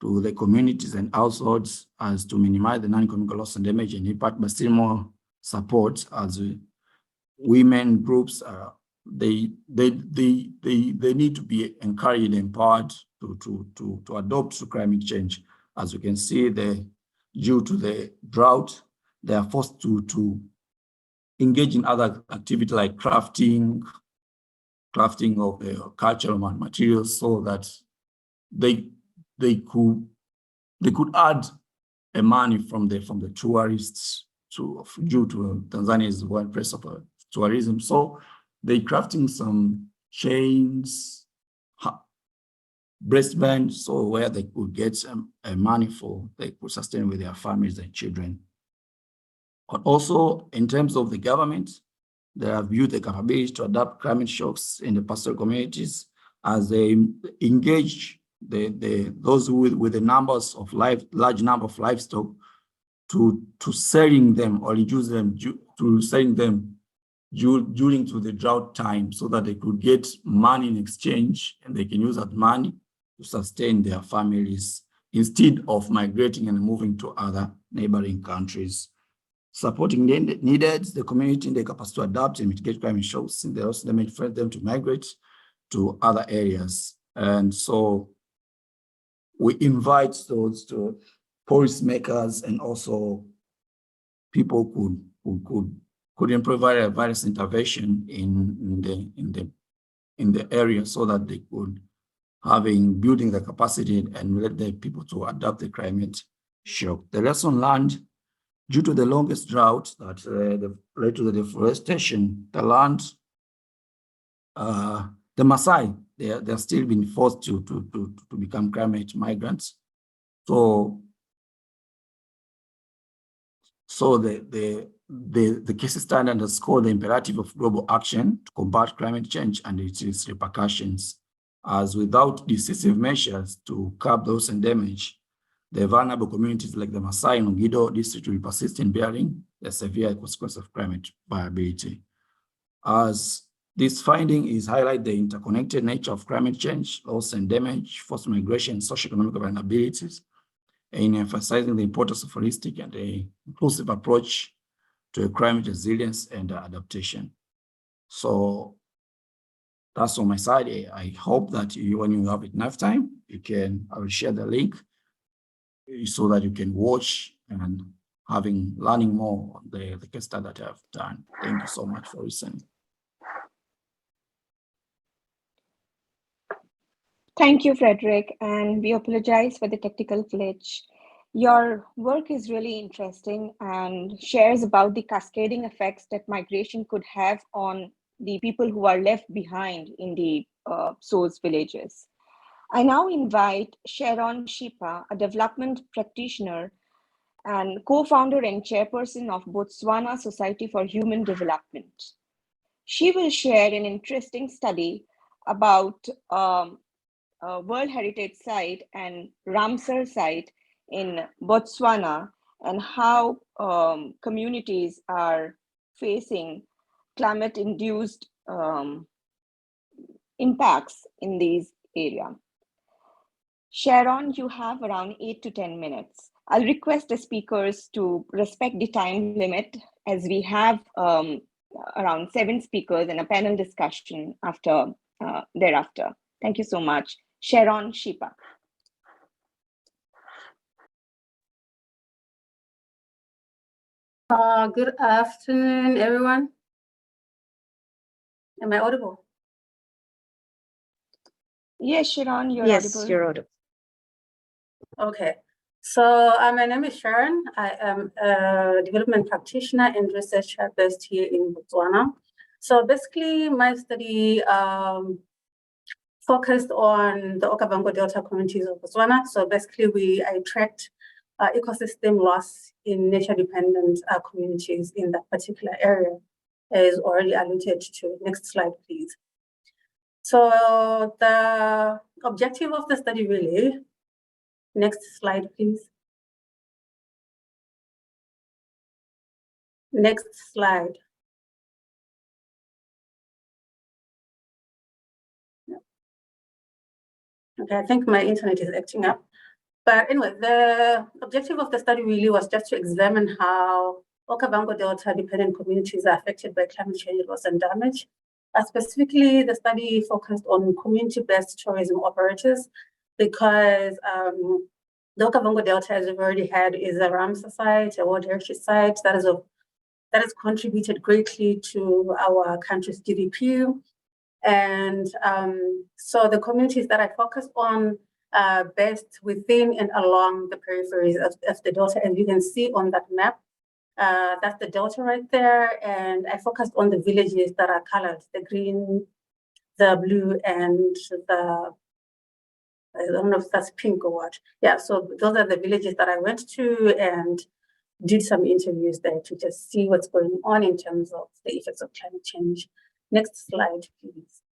to the communities and households as to minimize the non-economic loss and damage and impact, but still more support as women groups. They need to be encouraged and empowered to adopt to climate change. As you can see, due to the drought, they are forced to engage in other activity like crafting of the cultural materials, so that they could add a money from the tourists due to Tanzania's one place of tourism. So they crafting some chains, breastbands, so where they could get some money they could sustain with their families and children. But also in terms of the government, they have built the capability to adapt climate shocks in the pastoral communities as they engage those with the large number of livestock to selling them or reduce them to selling them during to the drought time, so that they could get money in exchange, and they can use that money to sustain their families instead of migrating and moving to other neighboring countries. Supporting needed the community in the capacity to adapt and mitigate climate shocks, and they also demonstrate them to migrate to other areas. And so we invite those to policymakers and also people could provide various intervention in the area so that they could building the capacity and let the people to adapt the climate shock. The lesson learned, due to the longest drought that led to the deforestation, the land, the Maasai, they're still being forced to become climate migrants. So the case study underscored the imperative of global action to combat climate change and its repercussions, as without decisive measures to curb loss and damage, the vulnerable communities like the Maasai and Longido district will persist in bearing the severe consequences of climate variability. As this finding is highlight the interconnected nature of climate change, loss and damage, forced migration, socioeconomic vulnerabilities, in emphasizing the importance of holistic and inclusive approach to climate resilience and adaptation. So that's on my side. I hope that when you have enough time, I will share the link so that you can watch and learning more on the case study that I've done. Thank you so much for listening. Thank you, Frederick, and we apologize for the technical glitch. Your work is really interesting and shares about the cascading effects that migration could have on the people who are left behind in the source villages. I now invite Sharon Shipa, a development practitioner and co-founder and chairperson of Botswana Society for Human Development. She will share an interesting study about a World Heritage Site and Ramsar site in Botswana and how communities are facing climate-induced impacts in these areas. Sharon, you have around 8 to 10 minutes. I'll request the speakers to respect the time limit as we have around 7 speakers and a panel discussion thereafter. Thank you so much. Sharon Shipa. Good afternoon, everyone. Am I audible? Yes, Sharon, you're Yes, audible. you're audible. Okay. So my name is Sharon. I am a development practitioner and researcher based here in Botswana. So basically, my study focused on the Okavango Delta communities of Botswana. So basically, I tracked ecosystem loss in nature-dependent communities in that particular area, as already alluded to. Next slide, please. So the objective of the study really, next slide, please. Next slide. Okay, I think my internet is acting up. But anyway, the objective of the study really was just to examine how Okavango Delta dependent communities are affected by climate change loss and damage. Specifically, the study focused on community-based tourism operators because the Okavango Delta, as we've already had, is a Ramsar site, a World Heritage Site that has contributed greatly to our country's GDP. And so the communities that I focused on based within and along the peripheries of the Delta, and you can see on that map, that's the Delta right there. And I focused on the villages that are colored, the green, the blue, and I don't know if that's pink or what. Yeah, so those are the villages that I went to and did some interviews there to just see what's going on in terms of the effects of climate change. Next slide, please.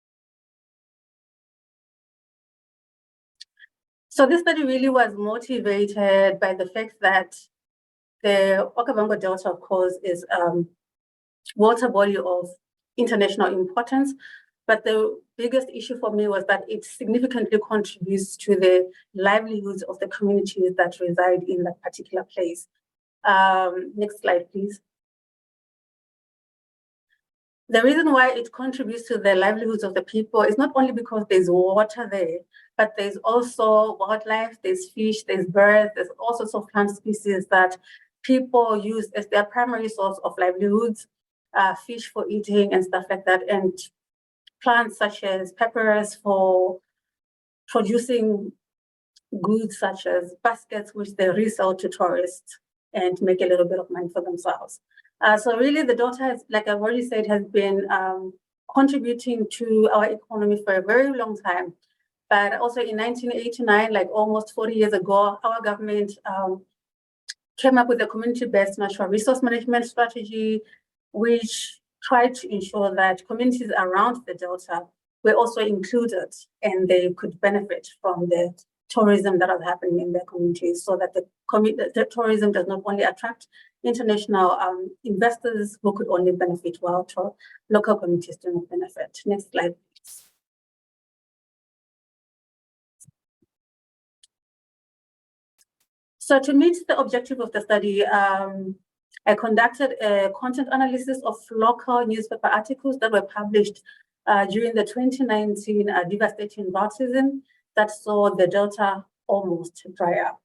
So this study really was motivated by the fact that the Okavango Delta, of course, is water body of international importance. But the biggest issue for me was that it significantly contributes to the livelihoods of the communities that reside in that particular place. Next slide, please. The reason why it contributes to the livelihoods of the people is not only because there's water there, but there's also wildlife, there's fish, there's birds, there's all sorts of plant species that people use as their primary source of livelihoods, fish for eating and stuff like that, and plants such as peppers for producing goods such as baskets, which they resell to tourists and make a little bit of money for themselves. So really the Delta has, like I've already said, has been contributing to our economy for a very long time. But also in 1989, like almost 40 years ago, our government came up with a community-based natural resource management strategy, which tried to ensure that communities around the Delta were also included and they could benefit from the tourism that is happening in their communities, so that the tourism does not only attract international investors who could only benefit while local communities do not benefit. Next slide, please. So to meet the objective of the study, I conducted a content analysis of local newspaper articles that were published during the 2019 devastating drought season that saw the Delta almost dry up.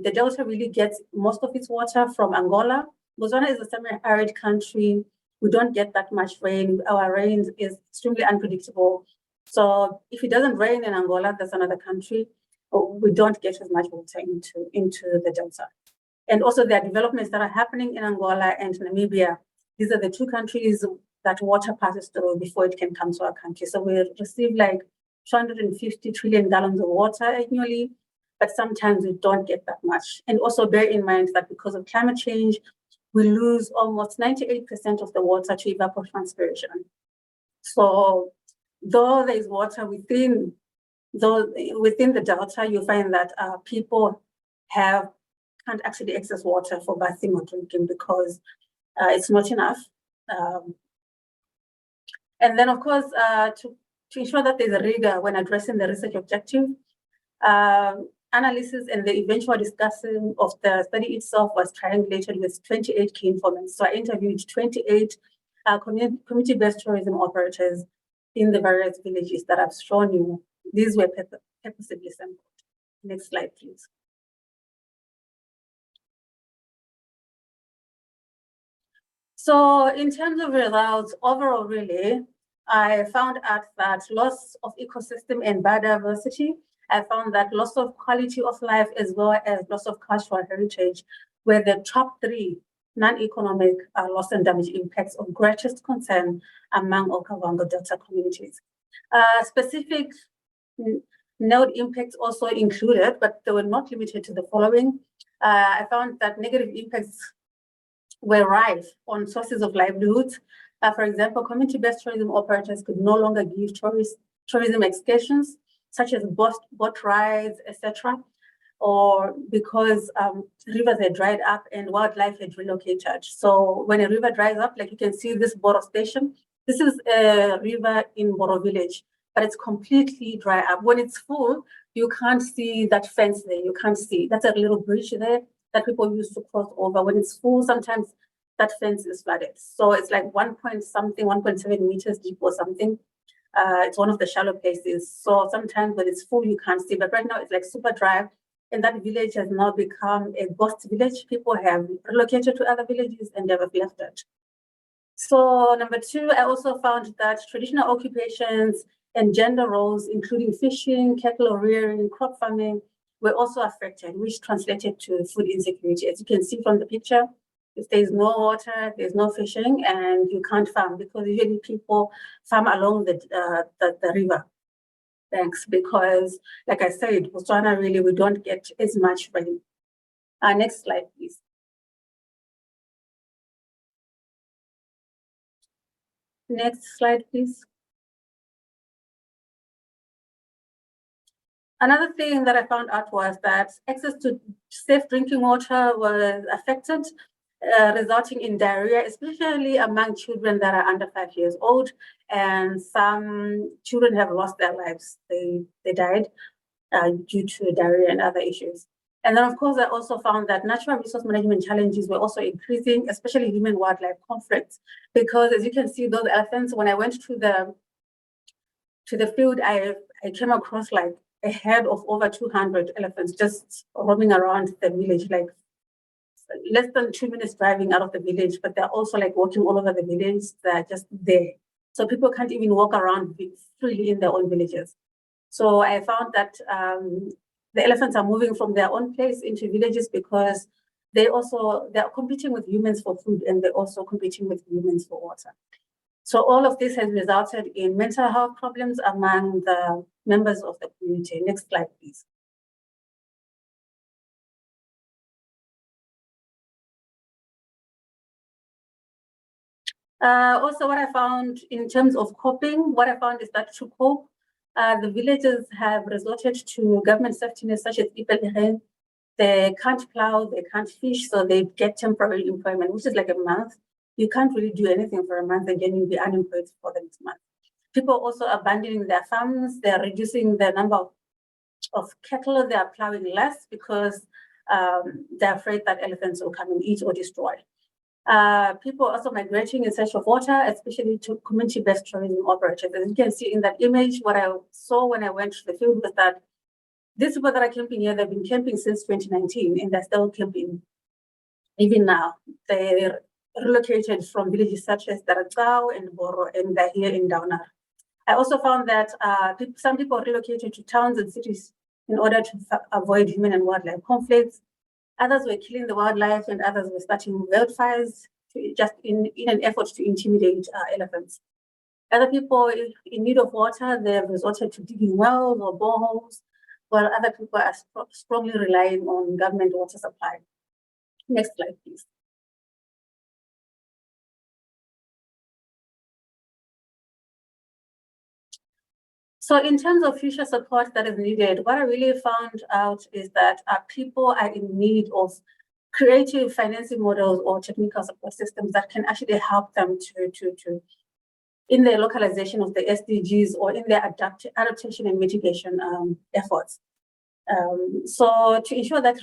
The Delta really gets most of its water from Angola. Botswana is a semi-arid country. We don't get that much rain. Our rain is extremely unpredictable. So if it doesn't rain in Angola, that's another country, we don't get as much water into the Delta. And also there are developments that are happening in Angola and Namibia. These are the two countries that water passes through before it can come to our country. So we receive like 250 trillion gallons of water annually, but sometimes we don't get that much. And also bear in mind that because of climate change, we lose almost 98% of the water to evapotranspiration. So though there is water within the Delta, you find that people can't actually access water for bathing or drinking because it's not enough. And then, of course, to ensure that there's a rigor when addressing the research objective, analysis and the eventual discussion of the study itself was triangulated with 28 key informants. So I interviewed 28 community-based tourism operators in the various villages that I've shown you. These were purposely sampled. Next slide, please. So in terms of results, overall, really, I found out that loss of ecosystem and biodiversity, I found that loss of quality of life as well as loss of cultural heritage were the top three non-economic loss and damage impacts of greatest concern among Okavango Delta communities. Specific node impacts also included, but they were not limited to the following. I found that negative impacts were rife on sources of livelihoods. For example, community-based tourism operators could no longer give tourism excursions, such as boat rides, etc., or because rivers had dried up and wildlife had relocated. So when a river dries up, like you can see this Boro station, this is a river in Boro village, but it's completely dry up. When it's full, you can't see that fence there. You can't see. That's a little bridge there that people use to cross over. When it's full, sometimes that fence is flooded. So it's like 1.7 meters deep or something. It's one of the shallow places. So sometimes when it's full, you can't see. But right now it's like super dry. And that village has now become a ghost village. People have relocated to other villages and they have left it. So number two, I also found that traditional occupations and gender roles, including fishing, cattle rearing, crop farming, were also affected, which translated to food insecurity. As you can see from the picture, if there's no water, there's no fishing, and you can't farm because usually people farm along the river banks because, like I said, Botswana really, we don't get as much rain. Next slide, please. Next slide, please. Another thing that I found out was that access to safe drinking water was affected, resulting in diarrhea, especially among children that are under 5 years old. And some children have lost their lives. They died due to diarrhea and other issues. And then, of course, I also found that natural resource management challenges were also increasing, especially human-wildlife conflicts, because as you can see, those elephants, when I went to the field, I came across like a herd of over 200 elephants just roaming around the village, like less than 2 minutes driving out of the village, but they're also like walking all over the village. They're just there. So people can't even walk around freely in their own villages. So I found that the elephants are moving from their own place into villages because they're competing with humans for food, and they're also competing with humans for water. So all of this has resulted in mental health problems among the members of the community. Next slide, please. Also, what I found in terms of coping, what I found is that to cope, the villagers have resorted to government safety nets such as Ipelere. They can't plow, they can't fish, so they get temporary employment, which is like a month. You can't really do anything for a month, and then you'll be unemployed for the next month. People also abandoning their farms. They're reducing the number of cattle. They are plowing less because they're afraid that elephants will come and eat or destroy. People also migrating in search of water, especially to community-based tourism operators. As you can see in that image, what I saw when I went to the field was that these people that are camping here, they've been camping since 2019, and they're still camping even now. They're relocated from villages such as Daradzao and Boro, and they're here in Downer. I also found that some people relocated to towns and cities in order to avoid human and wildlife conflicts. Others were killing the wildlife, and others were starting wildfires just in an effort to intimidate elephants. Other people in need of water, they have resorted to digging wells or boreholes, while other people are strongly relying on government water supply. Next slide, please. So in terms of future support that is needed, what I really found out is that people are in need of creative financing models or technical support systems that can actually help them to in their localization of the SDGs or in their adaptation and mitigation efforts. So to ensure that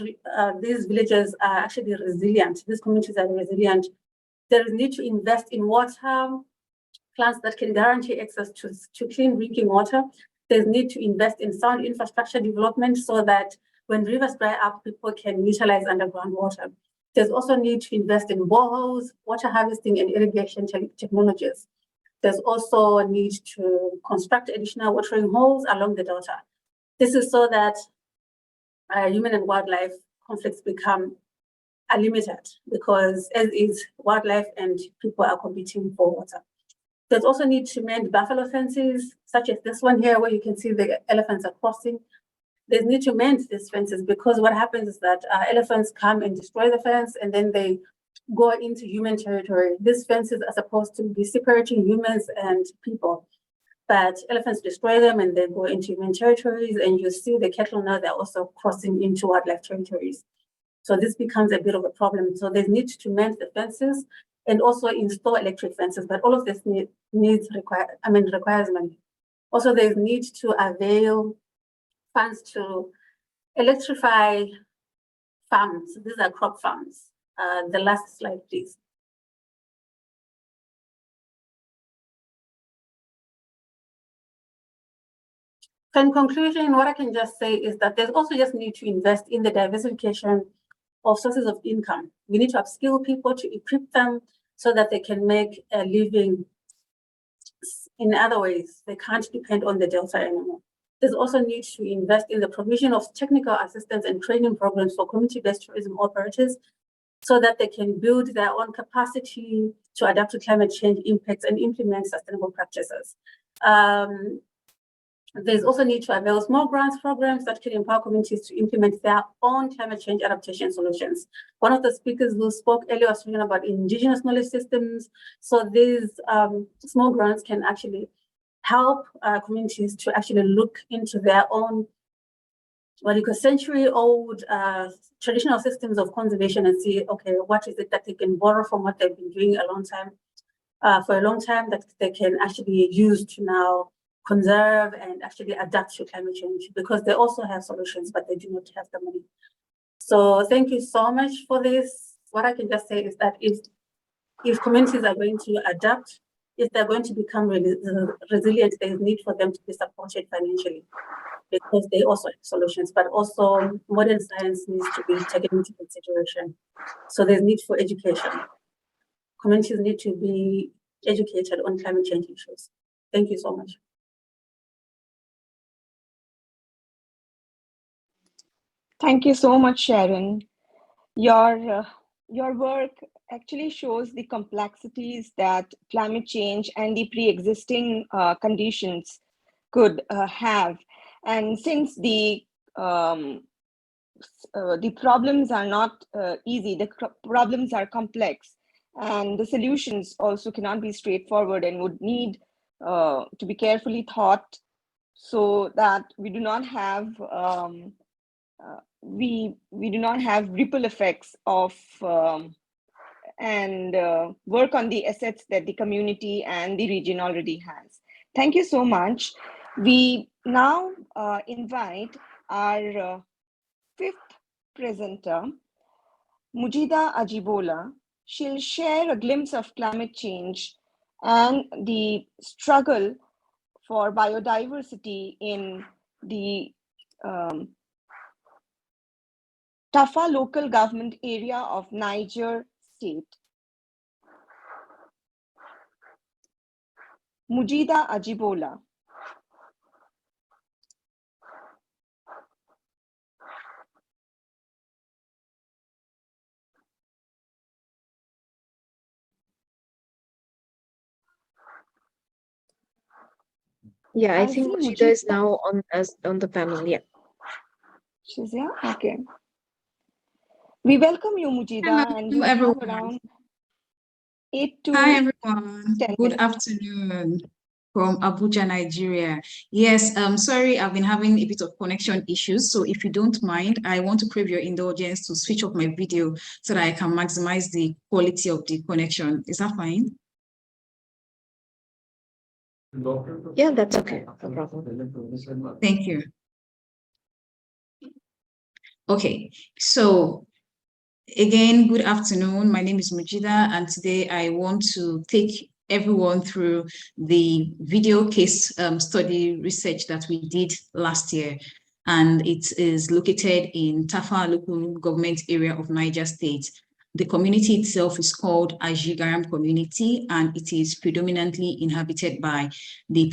these villages are actually resilient, these communities are resilient, there is need to invest in water plants that can guarantee access to clean drinking water. There's need to invest in sound infrastructure development so that when rivers dry up, people can utilize underground water. There's also need to invest in boreholes, water harvesting, and irrigation technologies. There's also a need to construct additional watering holes along the delta. This is so that human and wildlife conflicts become limited, because as is, wildlife and people are competing for water. There's also need to mend buffalo fences, such as this one here, where you can see the elephants are crossing. There's need to mend these fences, because what happens is that elephants come and destroy the fence, and then they go into human territory. These fences are supposed to be separating humans and people, but elephants destroy them and they go into human territories, and you see the cattle now, they're also crossing into wildlife territories. So this becomes a bit of a problem. So there's need to mend the fences and also install electric fences, but all of this requires money. Also, there's need to avail funds to electrify farms. These are crop farms. The last slide, please. So in conclusion, what I can just say is that there's also just need to invest in the diversification of sources of income. We need to upskill people, to equip them so that they can make a living in other ways. They can't depend on the Delta anymore. There's also need to invest in the provision of technical assistance and training programs for community-based tourism operators so that they can build their own capacity to adapt to climate change impacts and implement sustainable practices. There's also need to avail small grants programs that can empower communities to implement their own climate change adaptation solutions. One of the speakers who spoke earlier was talking about indigenous knowledge systems. So these small grants can actually help communities to actually look into their own, century-old traditional systems of conservation and see, okay, what is it that they can borrow from what they've been doing for a long time that they can actually use to now conserve and actually adapt to climate change, because they also have solutions, but they do not have the money. So thank you so much for this. What I can just say is that if communities are going to adapt, if they're going to become resilient, there is need for them to be supported financially, because they also have solutions, but also modern science needs to be taken into consideration. So there's need for education. Communities need to be educated on climate change issues. Thank you so much. Thank you so much, Sharon. Your work actually shows the complexities that climate change and the pre-existing conditions could have. And since the problems are not easy, the problems are complex, and the solutions also cannot be straightforward and would need to be carefully thought, so that we do not have we do not have ripple effects of and work on the assets that the community and the region already has. Thank you so much. We now invite our fifth presenter, Mujida Ajibola. She'll share a glimpse of climate change and the struggle for biodiversity in the Tafa local government area of Niger State. Mujida Ajibola. Yeah, I I think see Mujida is Mujida. now on the panel. Yeah. She's here? Okay. We welcome you, Mujida, and you have everyone. around 8 to Hi, everyone. 10 Good minutes. afternoon from Abuja, Nigeria. Yes, sorry, I've been having a bit of connection issues. So if you don't mind, I want to crave your indulgence to switch off my video so that I can maximize the quality of the connection. Is that fine? Yeah, that's okay. No problem. Thank you. Okay, so again, good afternoon. My name is Mujida, and today I want to take everyone through the video case study research that we did last year. And it is located in Tafa local government area of Niger State. The community itself is called Ajigaram community, and it is predominantly inhabited by the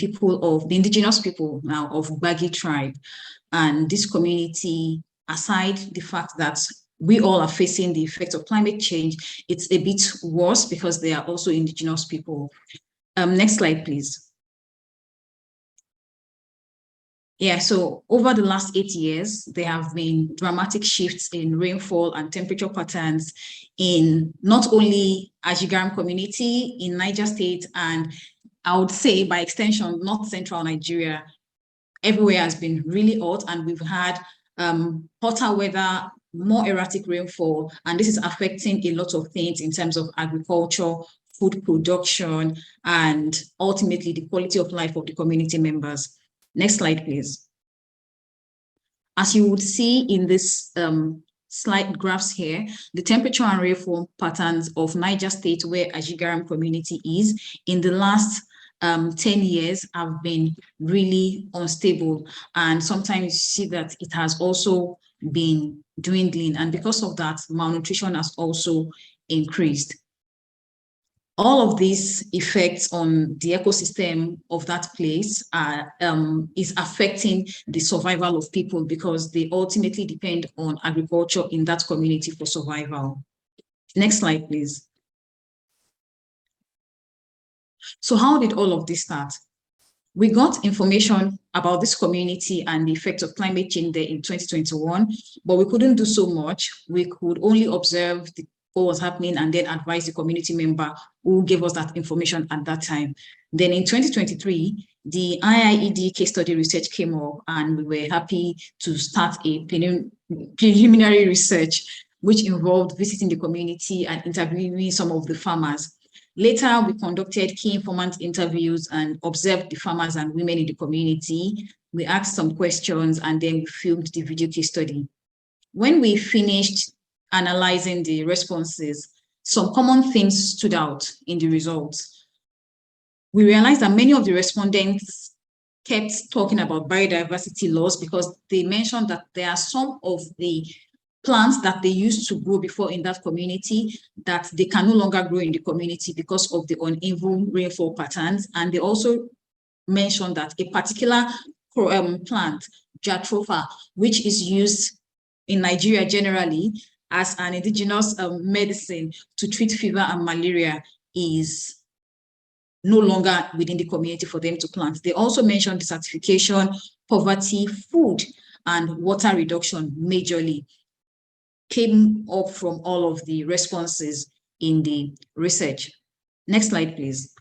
indigenous people now of Bagi tribe. And this community, aside the fact that we all are facing the effects of climate change, it's a bit worse because they are also indigenous people. Next slide, please. Yeah, so over the last 8 years, there have been dramatic shifts in rainfall and temperature patterns in not only Ajigaram community in Niger State, and I would say by extension, North Central Nigeria. Everywhere has been really hot, and we've had hotter weather, more erratic rainfall, and this is affecting a lot of things in terms of agriculture, food production, and ultimately the quality of life of the community members. Next slide, please. As you would see in this slide graphs here, the temperature and rainfall patterns of Niger State, where Ajigaram community is, in the last 10 years have been really unstable, and sometimes you see that it has also been dwindling, and because of that, malnutrition has also increased. All of these effects on the ecosystem of that place is affecting the survival of people, because they ultimately depend on agriculture in that community for survival. Next slide, please. So how did all of this start? We got information about this community and the effects of climate change there in 2021, but we couldn't do so much. We could only observe what was happening and then advise the community member who gave us that information at that time. Then in 2023, the IIED case study research came up, and we were happy to start a preliminary research, which involved visiting the community and interviewing some of the farmers. Later, we conducted key informant interviews and observed the farmers and women in the community. We asked some questions, and then we filmed the video case study. when we finished analyzing the responses, some common themes stood out in the results. We realized that many of the respondents kept talking about biodiversity loss because they mentioned that there are some of the plants that they used to grow before in that community that they can no longer grow in the community because of the uneven rainfall patterns. And they also mentioned that a particular plant, jatropha, which is used in Nigeria generally as an indigenous medicine to treat fever and malaria, is no longer within the community for them to plant. They also mentioned desertification, poverty, food, and water reduction majorly came up from all of the responses in the research. Next slide, please.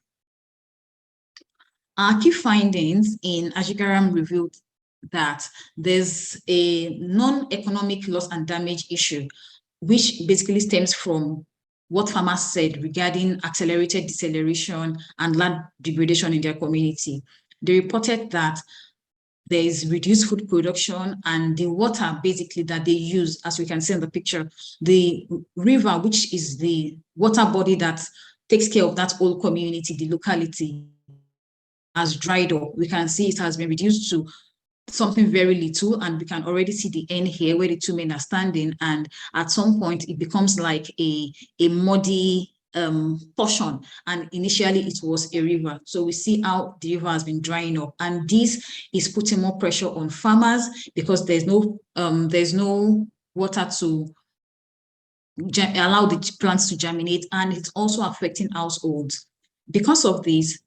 Our key findings in Ajigaram revealed that there's a non-economic loss and damage issue, which basically stems from what farmers said regarding accelerated deceleration and land degradation in their community. They reported that there is reduced food production, and the water basically that they use, as we can see in the picture, the river, which is the water body that takes care of that whole community, the locality, has dried up. We can see it has been reduced to something very little, and we can already see the end here where the two men are standing, and at some point it becomes like a muddy portion, and initially it was a river. So we see how the river has been drying up, and this is putting more pressure on farmers because there's no water to allow the plants to germinate, and it's also affecting households. Because of this,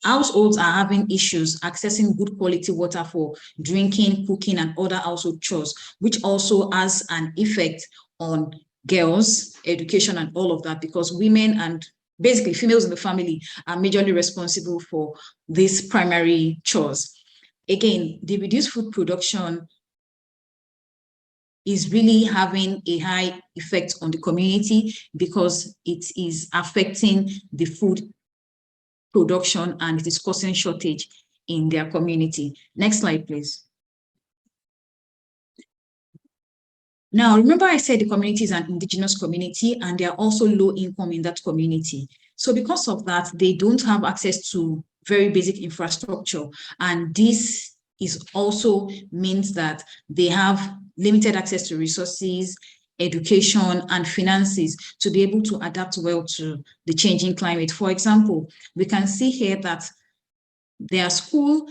households are having issues accessing good quality water for drinking, cooking, and other household chores, which also has an effect on girls' education and all of that, because women and basically females in the family are majorly responsible for these primary chores. Again, the reduced food production is really having a high effect on the community because it is affecting the food production and it is causing shortage in their community. Next slide, please. Now, remember I said the community is an indigenous community and they are also low income in that community. So because of that, they don't have access to very basic infrastructure. And this is also means that they have limited access to resources, education, and finances to be able to adapt well to the changing climate. For example, we can see here that their school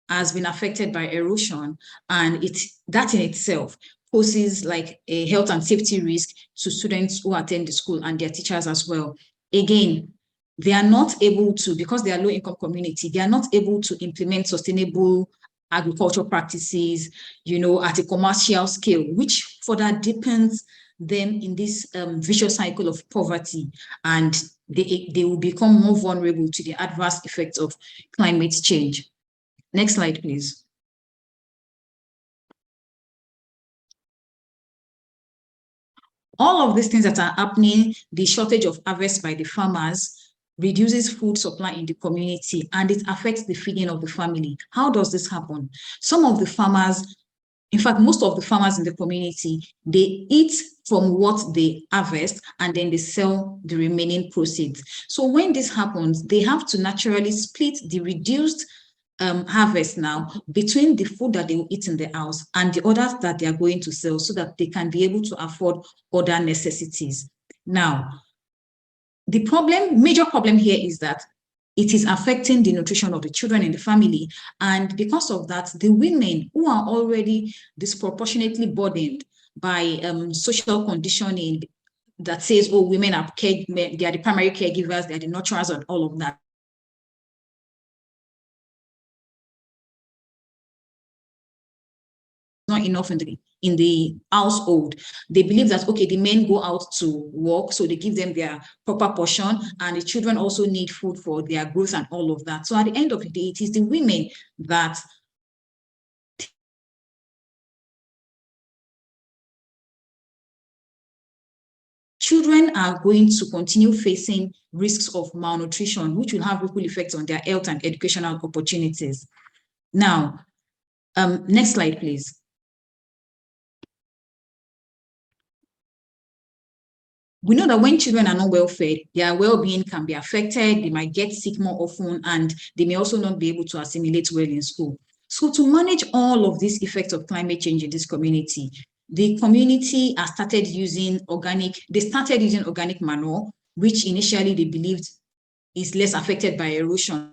has been affected by erosion, and that in itself poses like a health and safety risk to students who attend the school and their teachers as well. Again, they are not able to, because they are low income community, they are not able to implement sustainable agricultural practices, at a commercial scale, which further deepens them in this vicious cycle of poverty, and they will become more vulnerable to the adverse effects of climate change. Next slide, please. All of these things that are happening, the shortage of harvest by the farmers reduces food supply in the community, and it affects the feeding of the family. How does this happen? Some of the farmers, in fact, most of the farmers in the community, they eat from what they harvest and then they sell the remaining proceeds. So when this happens, they have to naturally split the reduced harvest now between the food that they will eat in the house and the others that they are going to sell so that they can be able to afford other necessities. Now, the major problem here is that it is affecting the nutrition of the children in the family. And because of that, the women who are already disproportionately burdened by social conditioning that says, oh, women are they are the primary caregivers, they are the nurturers and all of that. Not enough in the household. They believe that, okay, the men go out to work, so they give them their proper portion, and the children also need food for their growth and all of that. So at the end of the day, it is the women that children are going to continue facing risks of malnutrition, which will have ripple effects on their health and educational opportunities. Now, next slide, please. We know that when children are not well fed, their well-being can be affected, they might get sick more often, and they may also not be able to assimilate well in school. So to manage all of these effects of climate change in this community, the community has started using organic manure, which initially they believed is less affected by erosion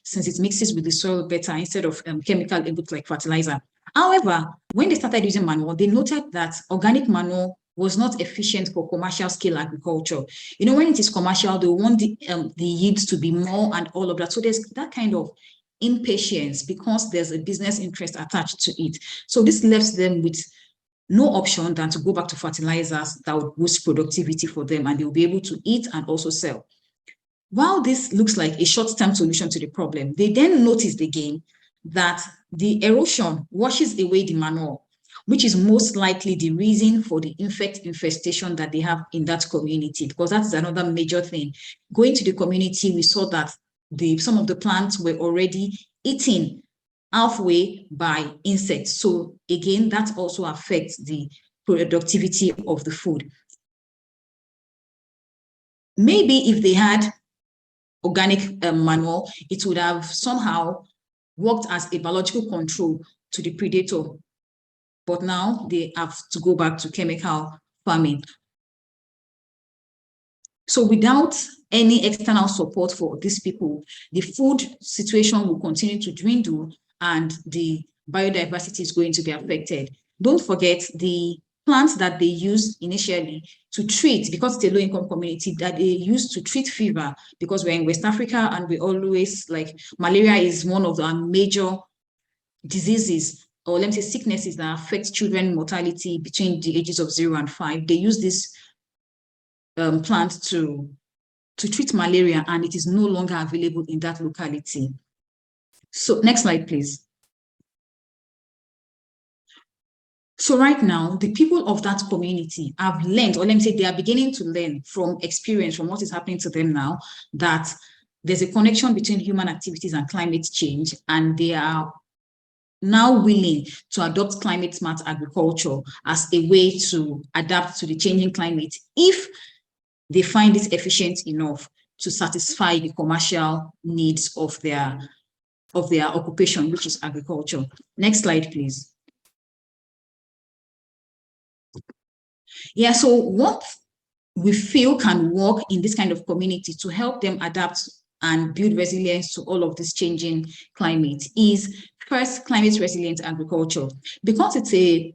since it mixes with the soil better instead of chemical input like fertilizer. However, when they started using manure, they noted that organic manure was not efficient for commercial scale agriculture. You know, when it is commercial, they want the yields to be more and all of that. So there's that kind of impatience because there's a business interest attached to it. So this left them with no option than to go back to fertilizers that would boost productivity for them, and they'll be able to eat and also sell. While this looks like a short-term solution to the problem, they then noticed again that the erosion washes away the manure, which is most likely the reason for the insect infestation that they have in that community, because that's another major thing. Going to the community, we saw that some of the plants were already eaten halfway by insects. So again, that also affects the productivity of the food. Maybe if they had organic manure, it would have somehow worked as a biological control to the predator. But now they have to go back to chemical farming. So without any external support for these people, the food situation will continue to dwindle and the biodiversity is going to be affected. Don't forget the plants that they used initially to treat, because it's a low-income community, that they used to treat fever, because we're in West Africa and we always, like, malaria is one of our major diseases, or let me say sicknesses that affect children mortality between the ages of 0 and 5. They use this plant to treat malaria, and it is no longer available in that locality. So next slide, please. So right now, the people of that community have learned, or let me say they are beginning to learn from experience, from what is happening to them now, that there's a connection between human activities and climate change, and they are now willing to adopt climate smart agriculture as a way to adapt to the changing climate if they find it efficient enough to satisfy the commercial needs of their occupation, which is agriculture. Next slide, please. Yeah, so what we feel can work in this kind of community to help them adapt and build resilience to all of this changing climate is first, climate resilient agriculture. Because it's a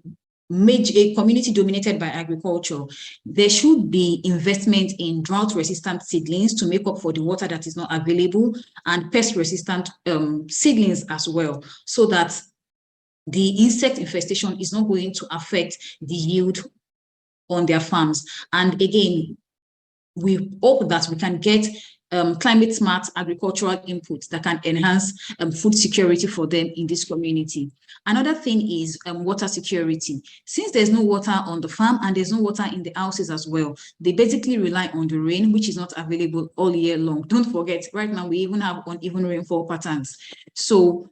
community dominated by agriculture, there should be investment in drought resistant seedlings to make up for the water that is not available, and pest resistant seedlings as well, so that the insect infestation is not going to affect the yield on their farms. And again, we hope that we can get climate smart agricultural inputs that can enhance food security for them in this community. Another thing is water security. Since there's no water on the farm and there's no water in the houses as well, they basically rely on the rain, which is not available all year long. Don't forget, right now we even have uneven rainfall patterns. So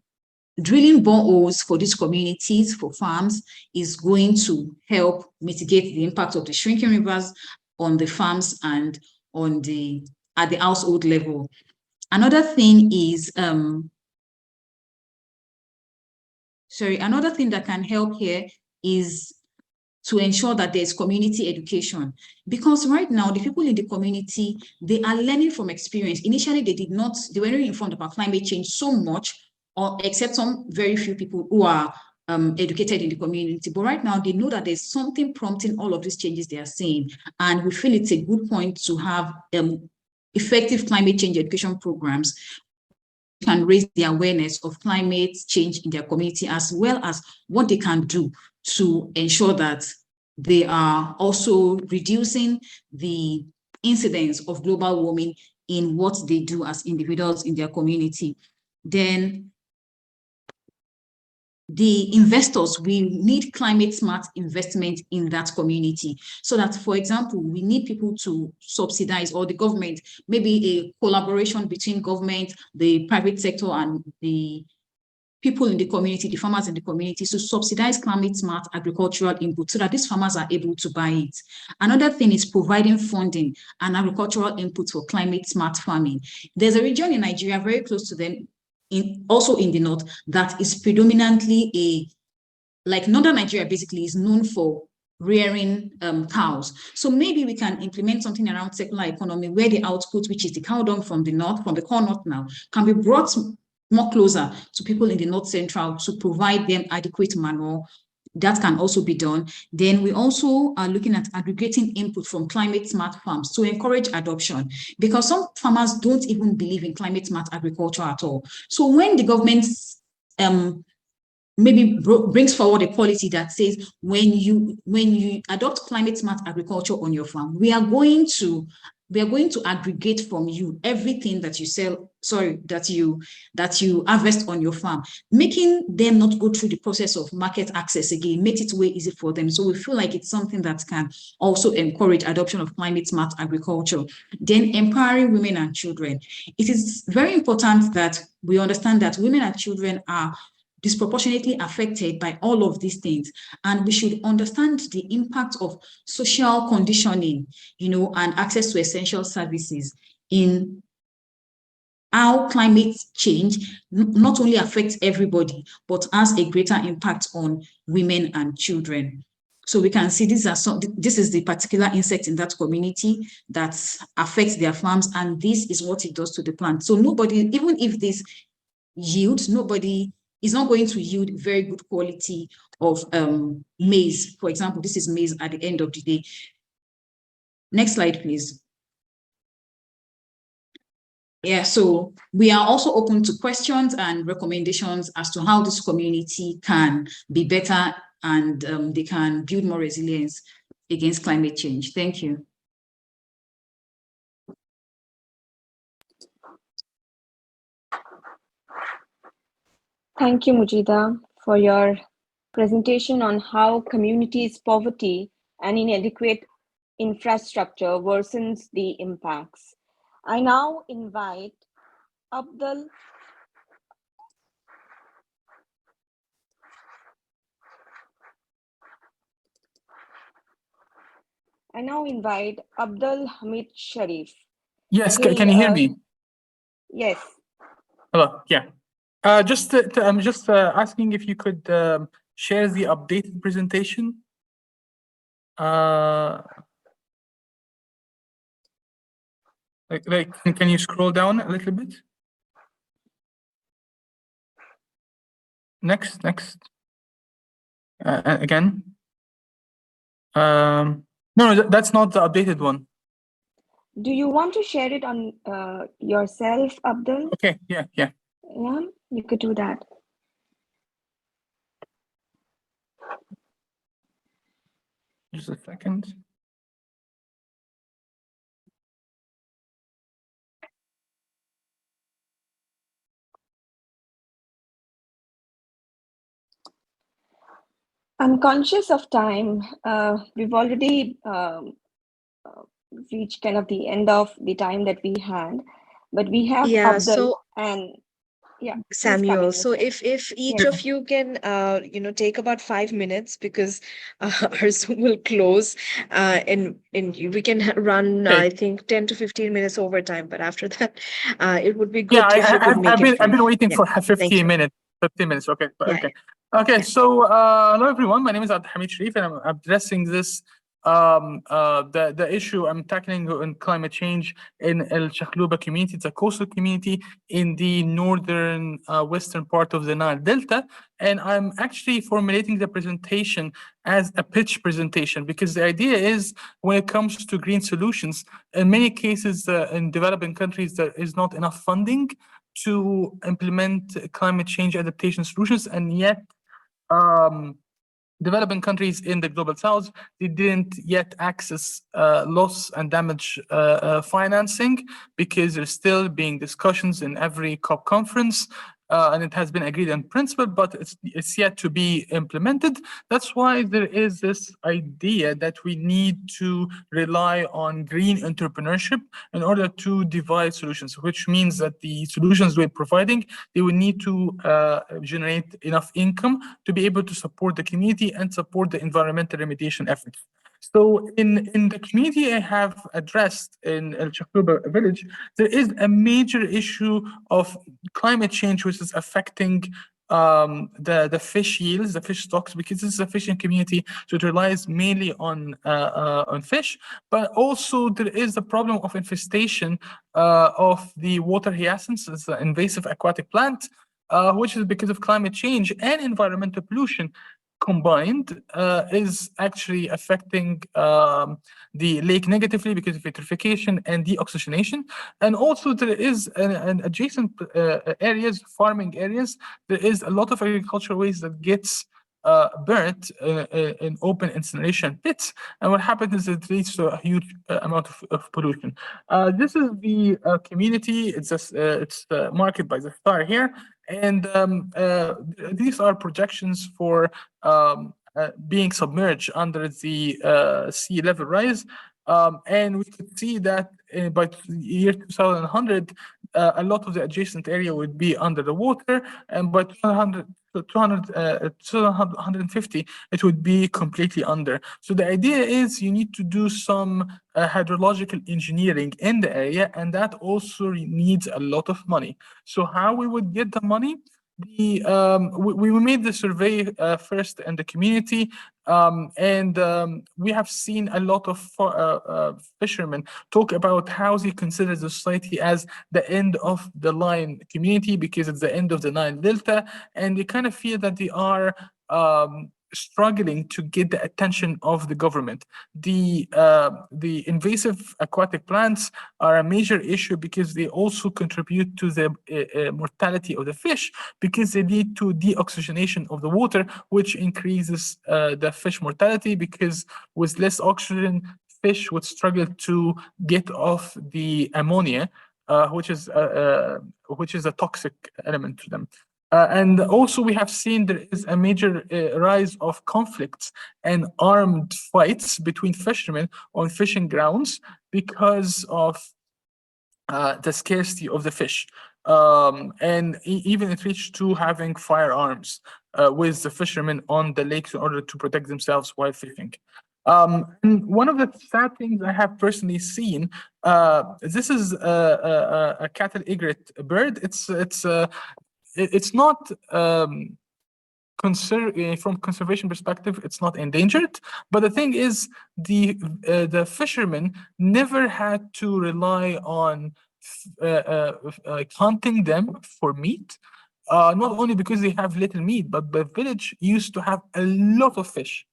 drilling boreholes for these communities, for farms, is going to help mitigate the impact of the shrinking rivers on the farms and on at the household level. Another thing is, another thing that can help here is to ensure that there's community education, because right now the people in the community, they are learning from experience. Initially, they were not informed about climate change so much, or except some very few people who are educated in the community. But right now, they know that there's something prompting all of these changes they are seeing. And we feel it's a good point to have effective climate change education programs can raise the awareness of climate change in their community, as well as what they can do to ensure that they are also reducing the incidence of global warming in what they do as individuals in their community. Then the investors, we need climate smart investment in that community, so that, for example, we need people to subsidize, or the government, maybe a collaboration between government, the private sector, and the people in the community, the farmers in the community, to subsidize climate smart agricultural input so that these farmers are able to buy it. Another thing is providing funding and agricultural input for climate smart farming. There's a region in Nigeria very close to them, also in the north, that is predominantly like northern Nigeria basically is known for rearing cows. So maybe we can implement something around circular economy where the output, which is the cow dung from the north, from the core north now, can be brought more closer to people in the north central to provide them adequate manure. That can also be done. Then we also are looking at aggregating input from climate smart farms to encourage adoption, because some farmers don't even believe in climate smart agriculture at all. So when the government maybe brings forward a policy that says when you adopt climate smart agriculture on your farm, we are going to aggregate from you everything that you sell, that you harvest on your farm, making them not go through the process of market access again, makes it way easy for them. So we feel like it's something that can also encourage adoption of climate smart agriculture. Then empowering women and children. It is very important that we understand that women and children are disproportionately affected by all of these things, and we should understand the impact of social conditioning, and access to essential services in how climate change not only affects everybody, but has a greater impact on women and children. So we can see this is the particular insect in that community that affects their farms, and this is what it does to the plant. So nobody, even if this yields, nobody is not going to yield very good quality of maize. For example, this is maize at the end of the day. Next slide, please. Yeah, so we are also open to questions and recommendations as to how this community can be better and they can build more resilience against climate change. Thank you. Thank you, Mujida, for your presentation on how communities' poverty and inadequate infrastructure worsens the impacts. I now invite Abdul Hamid Sharif. Yes, can you hear me? Yes. Hello, yeah. I'm just asking if you could share the updated presentation. Can you scroll down a little bit? Next. Again. No, that's not the updated one. Do you want to share it on yourself, Abdul? Okay, yeah. Yeah, you could do that. Just a second. I'm conscious of time. We've already reached kind of the end of the time that we had, but we have Abdul and Samuel. So if each of you can take about 5 minutes, because our Zoom will close, and we can run I think 10 to 15 minutes overtime. But after that, it would be good if you could make it. I've been waiting for 15 minutes. 15 minutes. Okay. Okay. Okay. So hello everyone. My name is Hamid Sharif, and I'm addressing this the issue I'm tackling in climate change in El Shakhlouba community. It's a coastal community in the northern western part of the Nile Delta, and I'm actually formulating the presentation as a pitch presentation, because the idea is, when it comes to green solutions, in many cases in developing countries there is not enough funding to implement climate change adaptation solutions, and yet developing countries in the global south, they didn't yet access loss and damage financing, because there's still being discussions in every COP conference and it has been agreed in principle, but it's yet to be implemented. That's why there is this idea that we need to rely on green entrepreneurship in order to devise solutions, which means that the solutions we're providing, they will need to generate enough income to be able to support the community and support the environmental remediation efforts. So in the community I have addressed in El Chakouba village, there is a major issue of climate change which is affecting the fish yields, the fish stocks, because this is a fishing community, so it relies mainly on fish. But also there is the problem of infestation of the water hyacinths, it's an invasive aquatic plant, which is because of climate change and environmental pollution combined is actually affecting the lake negatively because of vitrification and deoxygenation. And also there is an adjacent areas, farming areas, there is a lot of agricultural waste that gets burnt in open incineration pits. And what happens is it leads to a huge amount of pollution. This is the community, it's marked by the star here. And these are projections for being submerged under the sea level rise. And we could see that by the year 2100, a lot of the adjacent area would be under the water, and by 250, it would be completely under. So the idea is you need to do some hydrological engineering in the area, and that also needs a lot of money. So how we would get the money? We made the survey first in the community, and we have seen a lot of fishermen talk about how they consider the society as the end of the line community because it's the end of the Nile Delta, and they kind of feel that they are struggling to get the attention of the government. The invasive aquatic plants are a major issue because they also contribute to the mortality of the fish because they lead to deoxygenation of the water, which increases the fish mortality because with less oxygen, fish would struggle to get off the ammonia, which is a toxic element to them. And also we have seen there is a major rise of conflicts and armed fights between fishermen on fishing grounds because of the scarcity of the fish. And even it reached to having firearms with the fishermen on the lakes in order to protect themselves while fishing. And one of the sad things I have personally seen, this is a cattle egret bird. It's not from conservation perspective, it's not endangered. But the thing is, the fishermen never had to rely on hunting them for meat. Not only because they have little meat, but the village used to have a lot of fish.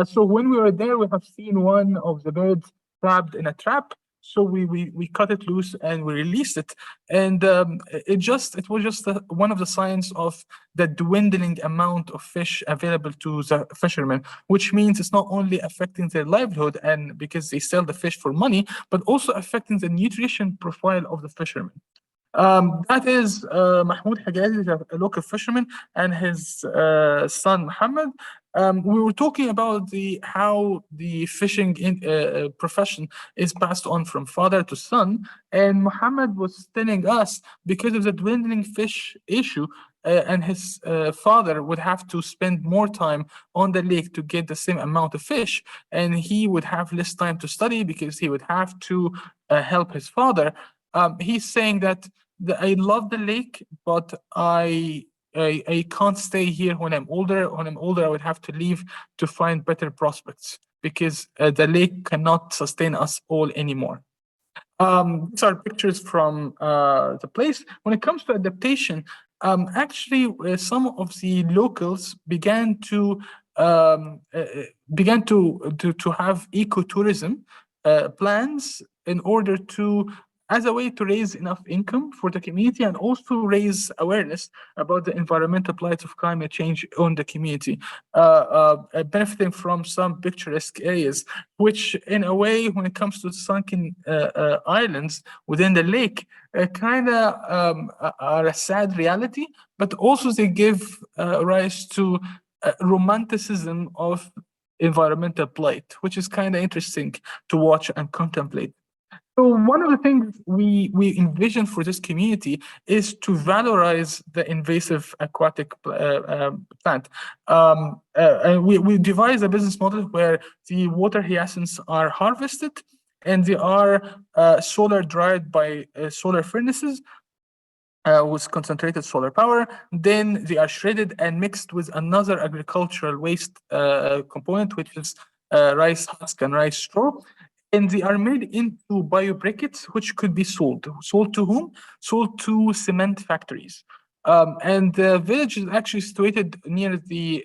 So when we were there, we have seen one of the birds trapped in a trap. So we cut it loose and we released it, and it was just one of the signs of the dwindling amount of fish available to the fishermen, which means it's not only affecting their livelihood and because they sell the fish for money, but also affecting the nutrition profile of the fishermen. That is Mahmoud Hagazi, a local fisherman, and his son Muhammad. We were talking about how the fishing profession is passed on from father to son, and Muhammad was telling us because of the dwindling fish issue, and his father would have to spend more time on the lake to get the same amount of fish, and he would have less time to study because he would have to help his father. He's saying that I love the lake, but I can't stay here when I'm older. When I'm older, I would have to leave to find better prospects because the lake cannot sustain us all anymore. These are pictures from the place. When it comes to adaptation, actually, some of the locals began to have ecotourism plans in order to as a way to raise enough income for the community and also raise awareness about the environmental plight of climate change on the community, benefiting from some picturesque areas, which in a way, when it comes to sunken islands within the lake, kind of are a sad reality, but also they give rise to romanticism of environmental plight, which is kind of interesting to watch and contemplate. So one of the things we envision for this community is to valorize the invasive aquatic plant. And we devise a business model where the water hyacinths are harvested and they are solar dried by solar furnaces with concentrated solar power. Then they are shredded and mixed with another agricultural waste component, which is rice husk and rice straw. And they are made into biobriquettes, which could be sold. Sold to whom? Sold to cement factories. And the village is actually situated near the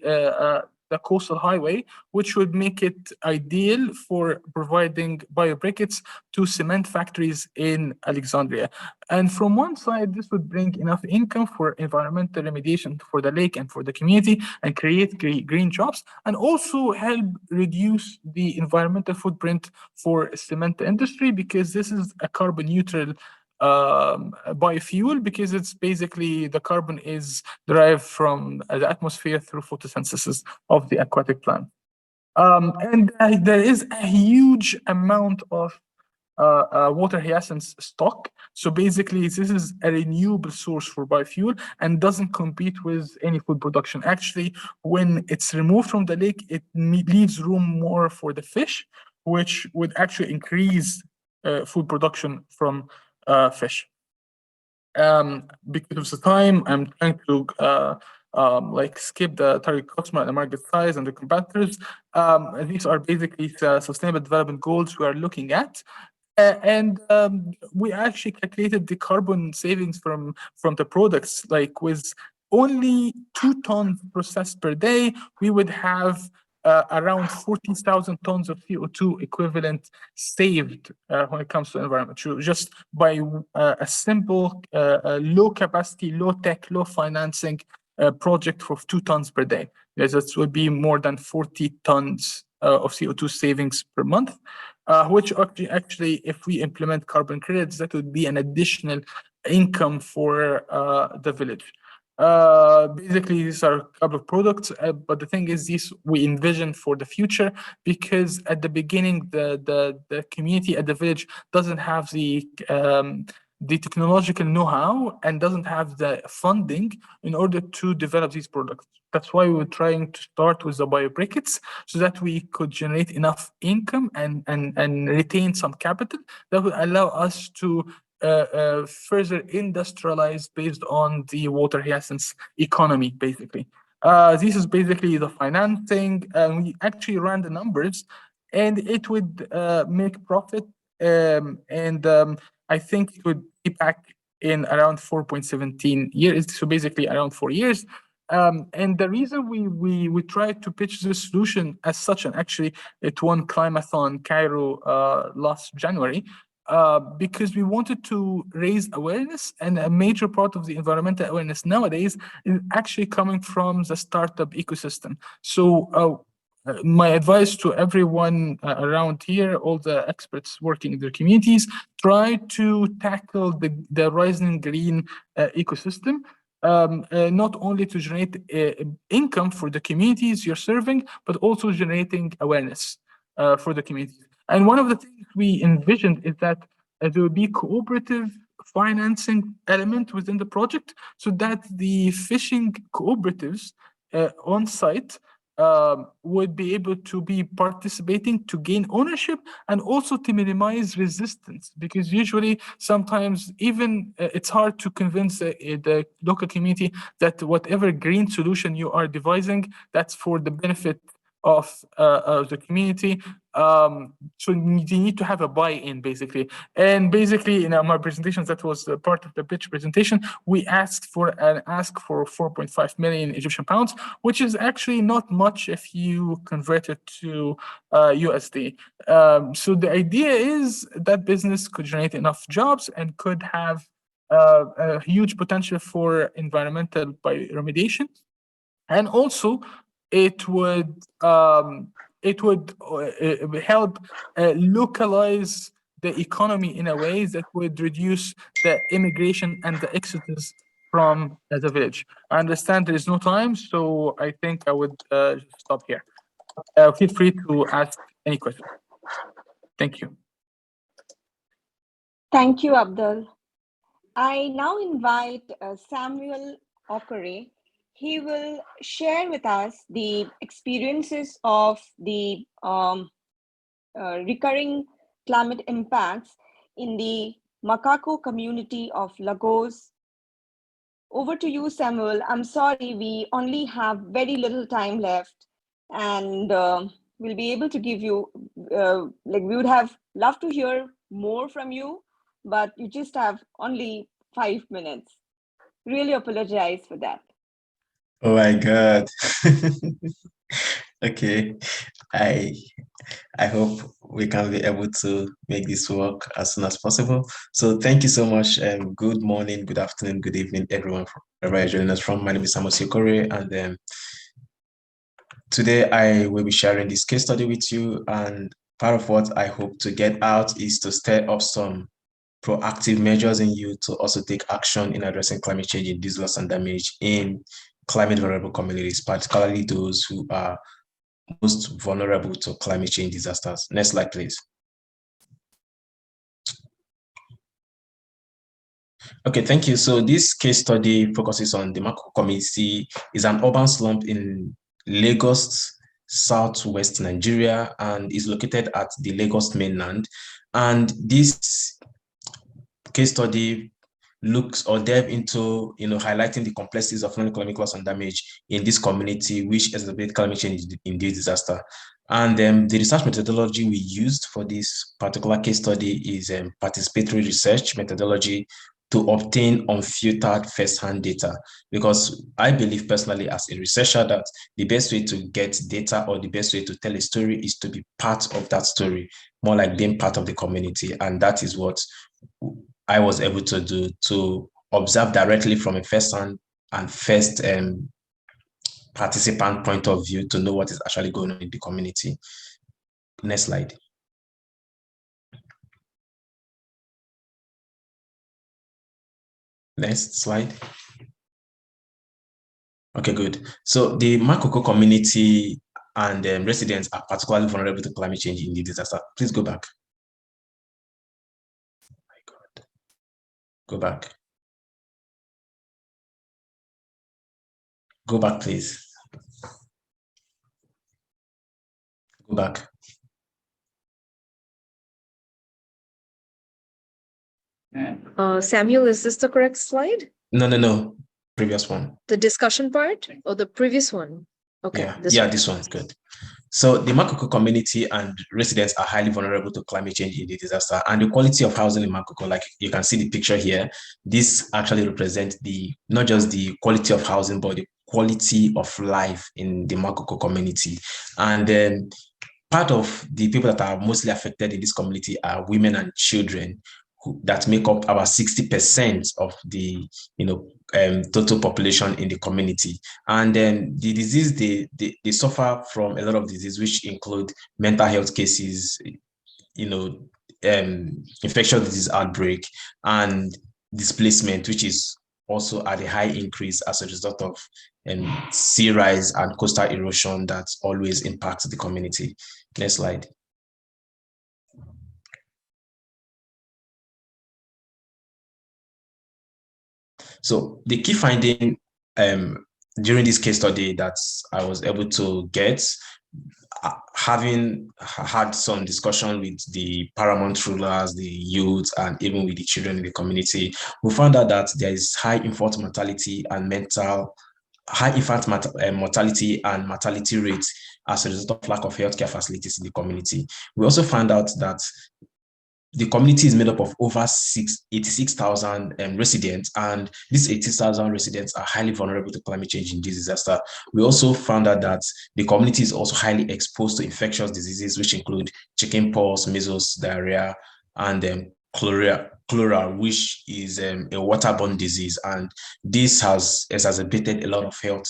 coastal highway, which would make it ideal for providing biobriquettes to cement factories in Alexandria. And from one side, this would bring enough income for environmental remediation for the lake and for the community and create green jobs, and also help reduce the environmental footprint for cement industry, because this is a carbon neutral biofuel, because it's basically the carbon is derived from the atmosphere through photosynthesis of the aquatic plant. And there is a huge amount of water hyacinth stock. So basically, this is a renewable source for biofuel and doesn't compete with any food production. Actually, when it's removed from the lake, it leaves room more for the fish, which would actually increase food production from fish. Because of the time, I'm trying to like skip the target customer and the market size and the competitors. These are basically the sustainable development goals we are looking at. And we actually calculated the carbon savings from the products. Like with only 2 tons processed per day, we would have around 40,000 tons of CO2 equivalent saved when it comes to environment, just by a simple, low capacity, low tech, low financing project for 2 tons per day. Yes, that would be more than 40 tons of CO2 savings per month, which actually, if we implement carbon credits, that would be an additional income for the village. Basically, these are a couple of products, but the thing is, these we envision for the future, because at the beginning, the community at the village doesn't have the technological know-how and doesn't have the funding in order to develop these products. That's why we're trying to start with the biobriquettes, so that we could generate enough income and retain some capital that would allow us to further industrialize based on the water hyacinth economy, basically. This is basically the financing. We actually ran the numbers, and it would make profit, and I think it would be back in around 4.17 years, so basically around 4 years. And the reason we tried to pitch this solution as such, and actually it won Climathon Cairo last January, because we wanted to raise awareness, and a major part of the environmental awareness nowadays is actually coming from the startup ecosystem. So my advice to everyone around here, all the experts working in their communities, try to tackle the rising green ecosystem. Not only to generate income for the communities you're serving, but also generating awareness for the community. And one of the things we envisioned is that there will be cooperative financing element within the project, so that the fishing cooperatives on site would be able to be participating to gain ownership, and also to minimize resistance, because usually sometimes even it's hard to convince the local community that whatever green solution you are devising, that's for the benefit of the community. So they need to have a buy-in, basically. And basically, in my presentations, that was part of the pitch presentation, we asked for an ask for 4.5 million Egyptian pounds, which is actually not much if you convert it to USD. So the idea is that business could generate enough jobs and could have a huge potential for environmental remediation, and also it would help localize the economy in a way that would reduce the immigration and the exodus from the village. I understand there is no time, so I think I would stop here. Feel free to ask any question. Thank you. Thank you, Abdul. I now invite Samuel Okore. He will share with us the experiences of the recurring climate impacts in the Makako community of Lagos. Over to you, Samuel. I'm sorry, we only have very little time left, and we'll be able to give you, we would have loved to hear more from you, but you just have only 5 minutes. Really apologize for that. Oh my God. Okay. I hope we can be able to make this work as soon as possible. So thank you so much. Good morning, good afternoon, good evening, everyone wherever you're joining us from. My name is Samuel Okore, and today I will be sharing this case study with you. And part of what I hope to get out is to stir up some proactive measures in you to also take action in addressing climate change, induced loss and damage in climate vulnerable communities, particularly those who are most vulnerable to climate change disasters. Next slide, please. Okay, thank you. So this case study focuses on the Makoko community. Is an urban slump in Lagos, southwest Nigeria, and is located at the Lagos mainland. And this case study looks or delve into highlighting the complexities of non-economic loss and damage in this community, which exacerbate climate change induced disaster. And the research methodology we used for this particular case study is participatory research methodology to obtain unfiltered first-hand data, because I believe personally as a researcher that the best way to get data or the best way to tell a story is to be part of that story, more like being part of the community. And that is what I was able to do, to observe directly from a first-hand and first participant point of view to know what is actually going on in the community. Next slide. Next slide. Okay, good. So the Makoko community and residents are particularly vulnerable to climate change in the disaster. Please go back. Oh my God. Go back. Go back, please. Go back. Samuel, is this the correct slide? No. Previous one. The discussion part or the previous one? Okay. Yeah, this one. Good. So the Makoko community and residents are highly vulnerable to climate change in the disaster, and the quality of housing in Makoko, like you can see the picture here, this actually represents not just the quality of housing, but the quality of life in the Makoko community. And then part of the people that are mostly affected in this community are women and children, that make up about 60% of the total population in the community. And then the disease, they suffer from a lot of disease, which include mental health cases, infectious disease outbreak, and displacement, which is also at a high increase as a result of sea rise and coastal erosion that always impacts the community. Next slide. So the key finding during this case study that I was able to get, having had some discussion with the paramount rulers, the youth, and even with the children in the community, we found out that there is high infant mortality and mental high infant mortality and mortality rates as a result of lack of healthcare facilities in the community. We also found out that the community is made up of over 86,000 residents, and these 80,000 residents are highly vulnerable to climate change and disaster. We also found out that the community is also highly exposed to infectious diseases, which include chickenpox, measles, diarrhea, and cholera, which is a waterborne disease. And this has exacerbated a lot of health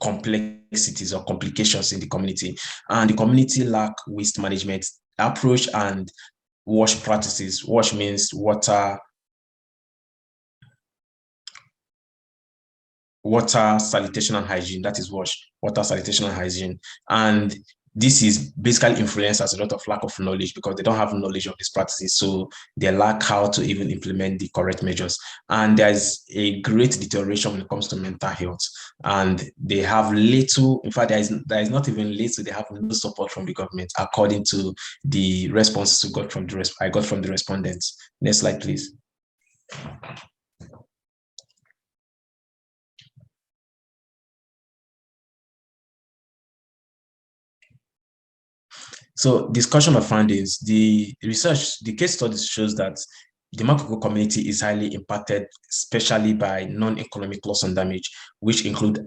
complexities or complications in the community. And the community lack waste management approach and wash practices. Wash means water sanitation and hygiene. That is wash, water sanitation and hygiene. And this is basically influenced as a lot of lack of knowledge because they don't have knowledge of these practices. So they lack how to even implement the correct measures. And there's a great deterioration when it comes to mental health. And they have little, in fact, there is not even little, they have no support from the government, according to the responses I got from the respondents. Next slide, please. So discussion of findings, the case studies shows that the Makoko community is highly impacted, especially by non-economic loss and damage, which include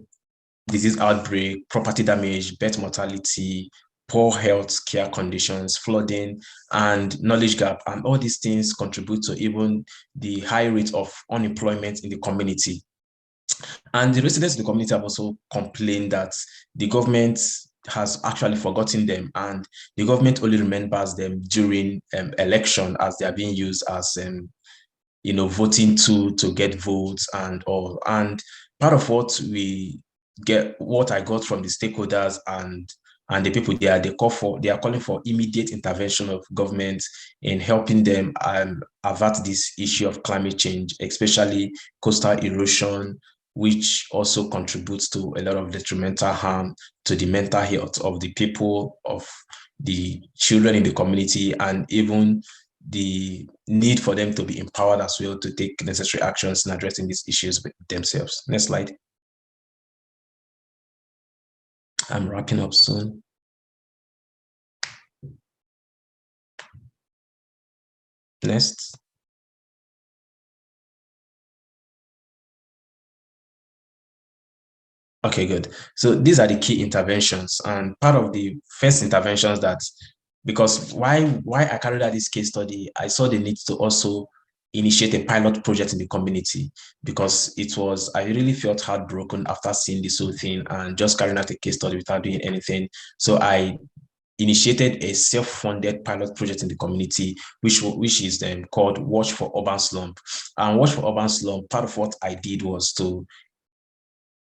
disease outbreak, property damage, birth mortality, poor health care conditions, flooding, and knowledge gap. And all these things contribute to even the high rate of unemployment in the community. And the residents in the community have also complained that the government has actually forgotten them, and the government only remembers them during election, as they are being used as voting to get votes and all. And part of what I got from the stakeholders and the people there, they are calling for immediate intervention of government in helping them avert this issue of climate change, especially coastal erosion, which also contributes to a lot of detrimental harm to the mental health of the people, of the children in the community, and even the need for them to be empowered as well to take necessary actions in addressing these issues with themselves. Next slide. I'm wrapping up soon. Next. Okay, good. So these are the key interventions, and part of the first interventions because why I carried out this case study, I saw the need to also initiate a pilot project in the community, because I really felt heartbroken after seeing this whole thing and just carrying out a case study without doing anything. So I initiated a self-funded pilot project in the community, which is then called Watch for Urban Slump. And Watch for Urban Slump, part of what I did was to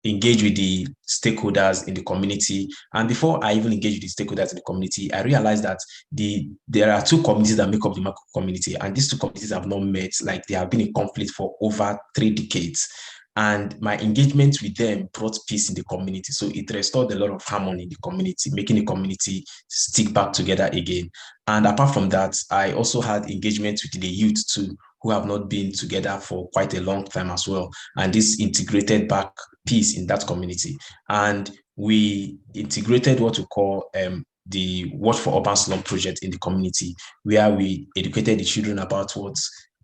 engage with the stakeholders in the community. And before I even engage with the stakeholders in the community, I realized that there are two communities that make up the Makoko community, and these two communities have not met, like they have been in conflict for over 3 decades. And my engagement with them brought peace in the community. So it restored a lot of harmony in the community, making the community stick back together again. And apart from that, I also had engagement with the youth too, who have not been together for quite a long time as well. And this integrated back peace in that community. And we integrated what we call the Watch for Urban Slump project in the community, where we educated the children about what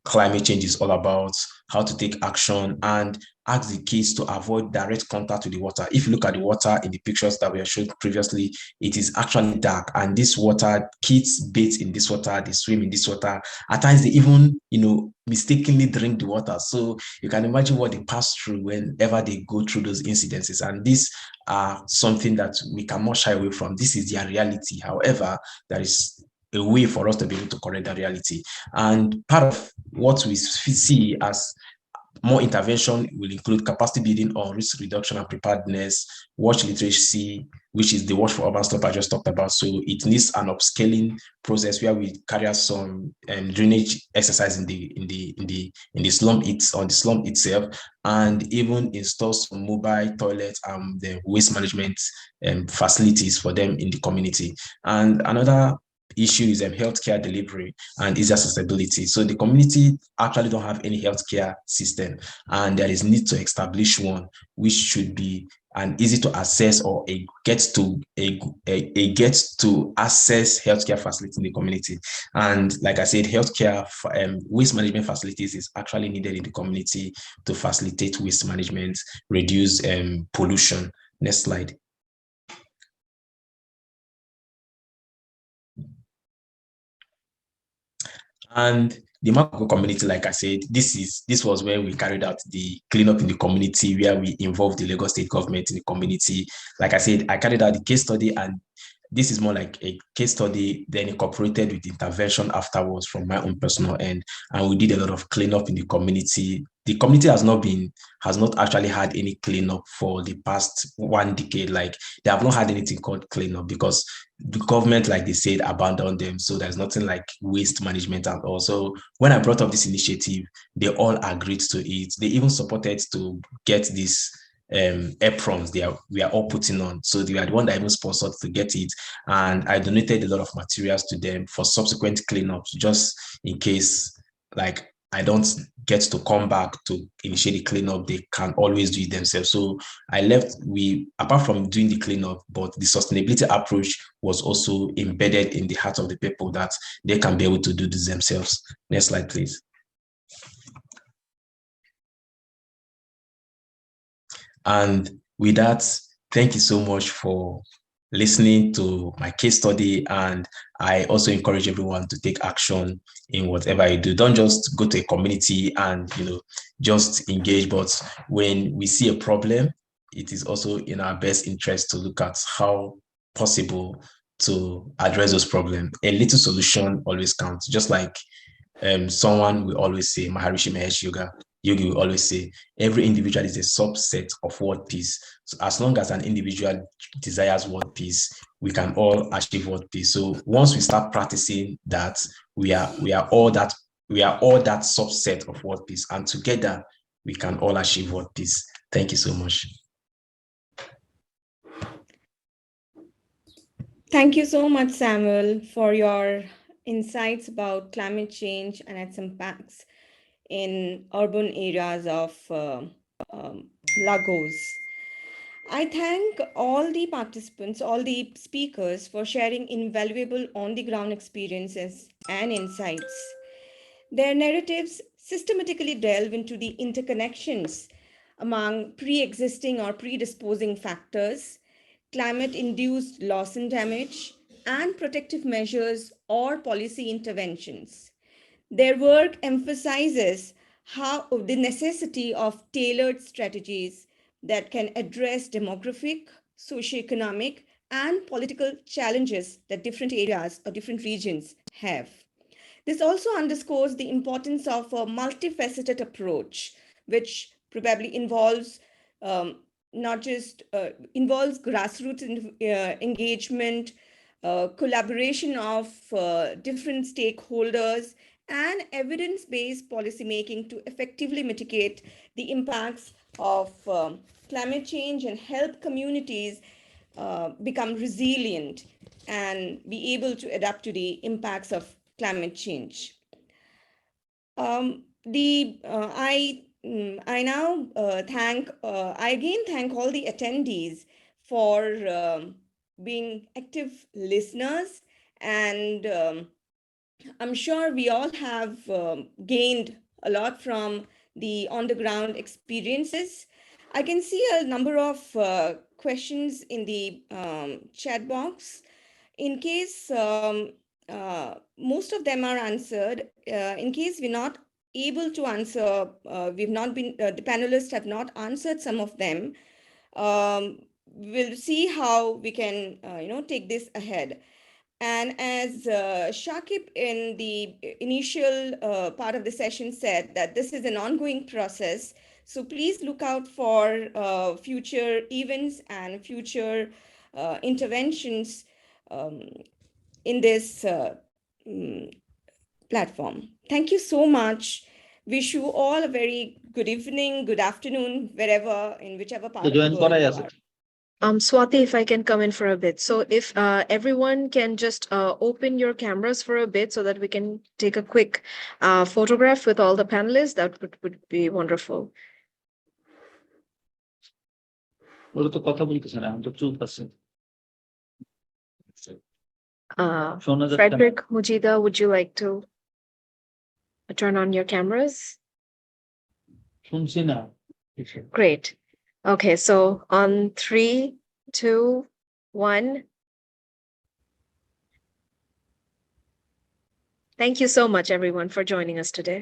climate change is all about, how to take action, and ask the kids to avoid direct contact with the water. If you look at the water in the pictures that we have showed previously, it is actually dark, and this water, kids bathe in this water, they swim in this water. At times they even, mistakenly drink the water. So you can imagine what they pass through whenever they go through those incidences. And these are something that we cannot shy away from. This is their reality. However, there is a way for us to be able to correct that reality. And part of what we see as more intervention will include capacity building on risk reduction and preparedness, watch literacy, which is the Watch for Urban Slump I just talked about. So it needs an upscaling process where we carry out some drainage exercise in the slump itself, and even install some mobile toilets and the waste management facilities for them in the community. And another issue is healthcare delivery and easy accessibility. So the community actually don't have any healthcare system, and there is need to establish one, which should be and easy to access, or a gets to access healthcare facility in the community. And like I said, healthcare waste management facilities is actually needed in the community to facilitate waste management, reduce pollution. Next slide. And the Mako community, like I said, this was where we carried out the cleanup in the community, where we involved the Lagos state government in the community. Like I said, I carried out the case study, and this is more like a case study, then incorporated with intervention afterwards from my own personal end. And we did a lot of cleanup in the community. The community has not actually had any cleanup for the past 1 decade. Like, they have not had anything called cleanup because the government, like they said, abandoned them. So there's nothing like waste management at all. So when I brought up this initiative, they all agreed to it. They even supported to get this aprons we are all putting on. So they are the one that even sponsored to get it. And I donated a lot of materials to them for subsequent cleanups, just in case, like, I don't get to come back to initiate the cleanup, they can always do it themselves. So apart from doing the cleanup, but the sustainability approach was also embedded in the heart of the people, that they can be able to do this themselves. Next slide, please. And with that, thank you so much for listening to my case study. And I also encourage everyone to take action in whatever you do. Don't just go to a community and, just engage. But when we see a problem, it is also in our best interest to look at how possible to address those problems. A little solution always counts. Just like someone will always say, Maharishi Mahesh Yogi will always say, every individual is a subset of world peace. So as long as an individual desires world peace, we can all achieve world peace. So once we start practicing that, we are all that subset of world peace, and together we can all achieve world peace. Thank you so much. Thank you so much, Samuel, for your insights about climate change and its impacts in urban areas of Lagos. I thank all the participants, all the speakers for sharing invaluable on-the-ground experiences and insights. Their narratives systematically delve into the interconnections among pre-existing or predisposing factors, climate-induced loss and damage, and protective measures or policy interventions. Their work emphasizes how the necessity of tailored strategies that can address demographic, socioeconomic, and political challenges that different areas or different regions have. This also underscores the importance of a multifaceted approach, which probably involves not just involves grassroots engagement, collaboration of different stakeholders, and evidence-based policymaking to effectively mitigate the impacts of climate change and help communities become resilient and be able to adapt to the impacts of climate change. I now I again thank all the attendees for being active listeners, and I'm sure we all have gained a lot from the on-the-ground experiences. I can see a number of questions in the chat box. In case most of them are answered, in case we're not able to answer, the panelists have not answered some of them, we'll see how we can, take this ahead. And as Shakib in the initial part of the session said, that this is an ongoing process. So please look out for future events and future interventions in this platform. Thank you so much. Wish you all a very good evening, good afternoon, in whichever part of the world you are. Swati, if I can come in for a bit. So if everyone can just open your cameras for a bit so that we can take a quick photograph with all the panelists, that would be wonderful. ওরা তো কথা বলতেছে না, আমি তো চুপ আছে। শোনা যাচ্ছে না। Frederick, Mujida, would you like to turn on your cameras? শুনছি না। Great. Okay, so on 3, 2, 1. Thank you so much, everyone, for joining us today.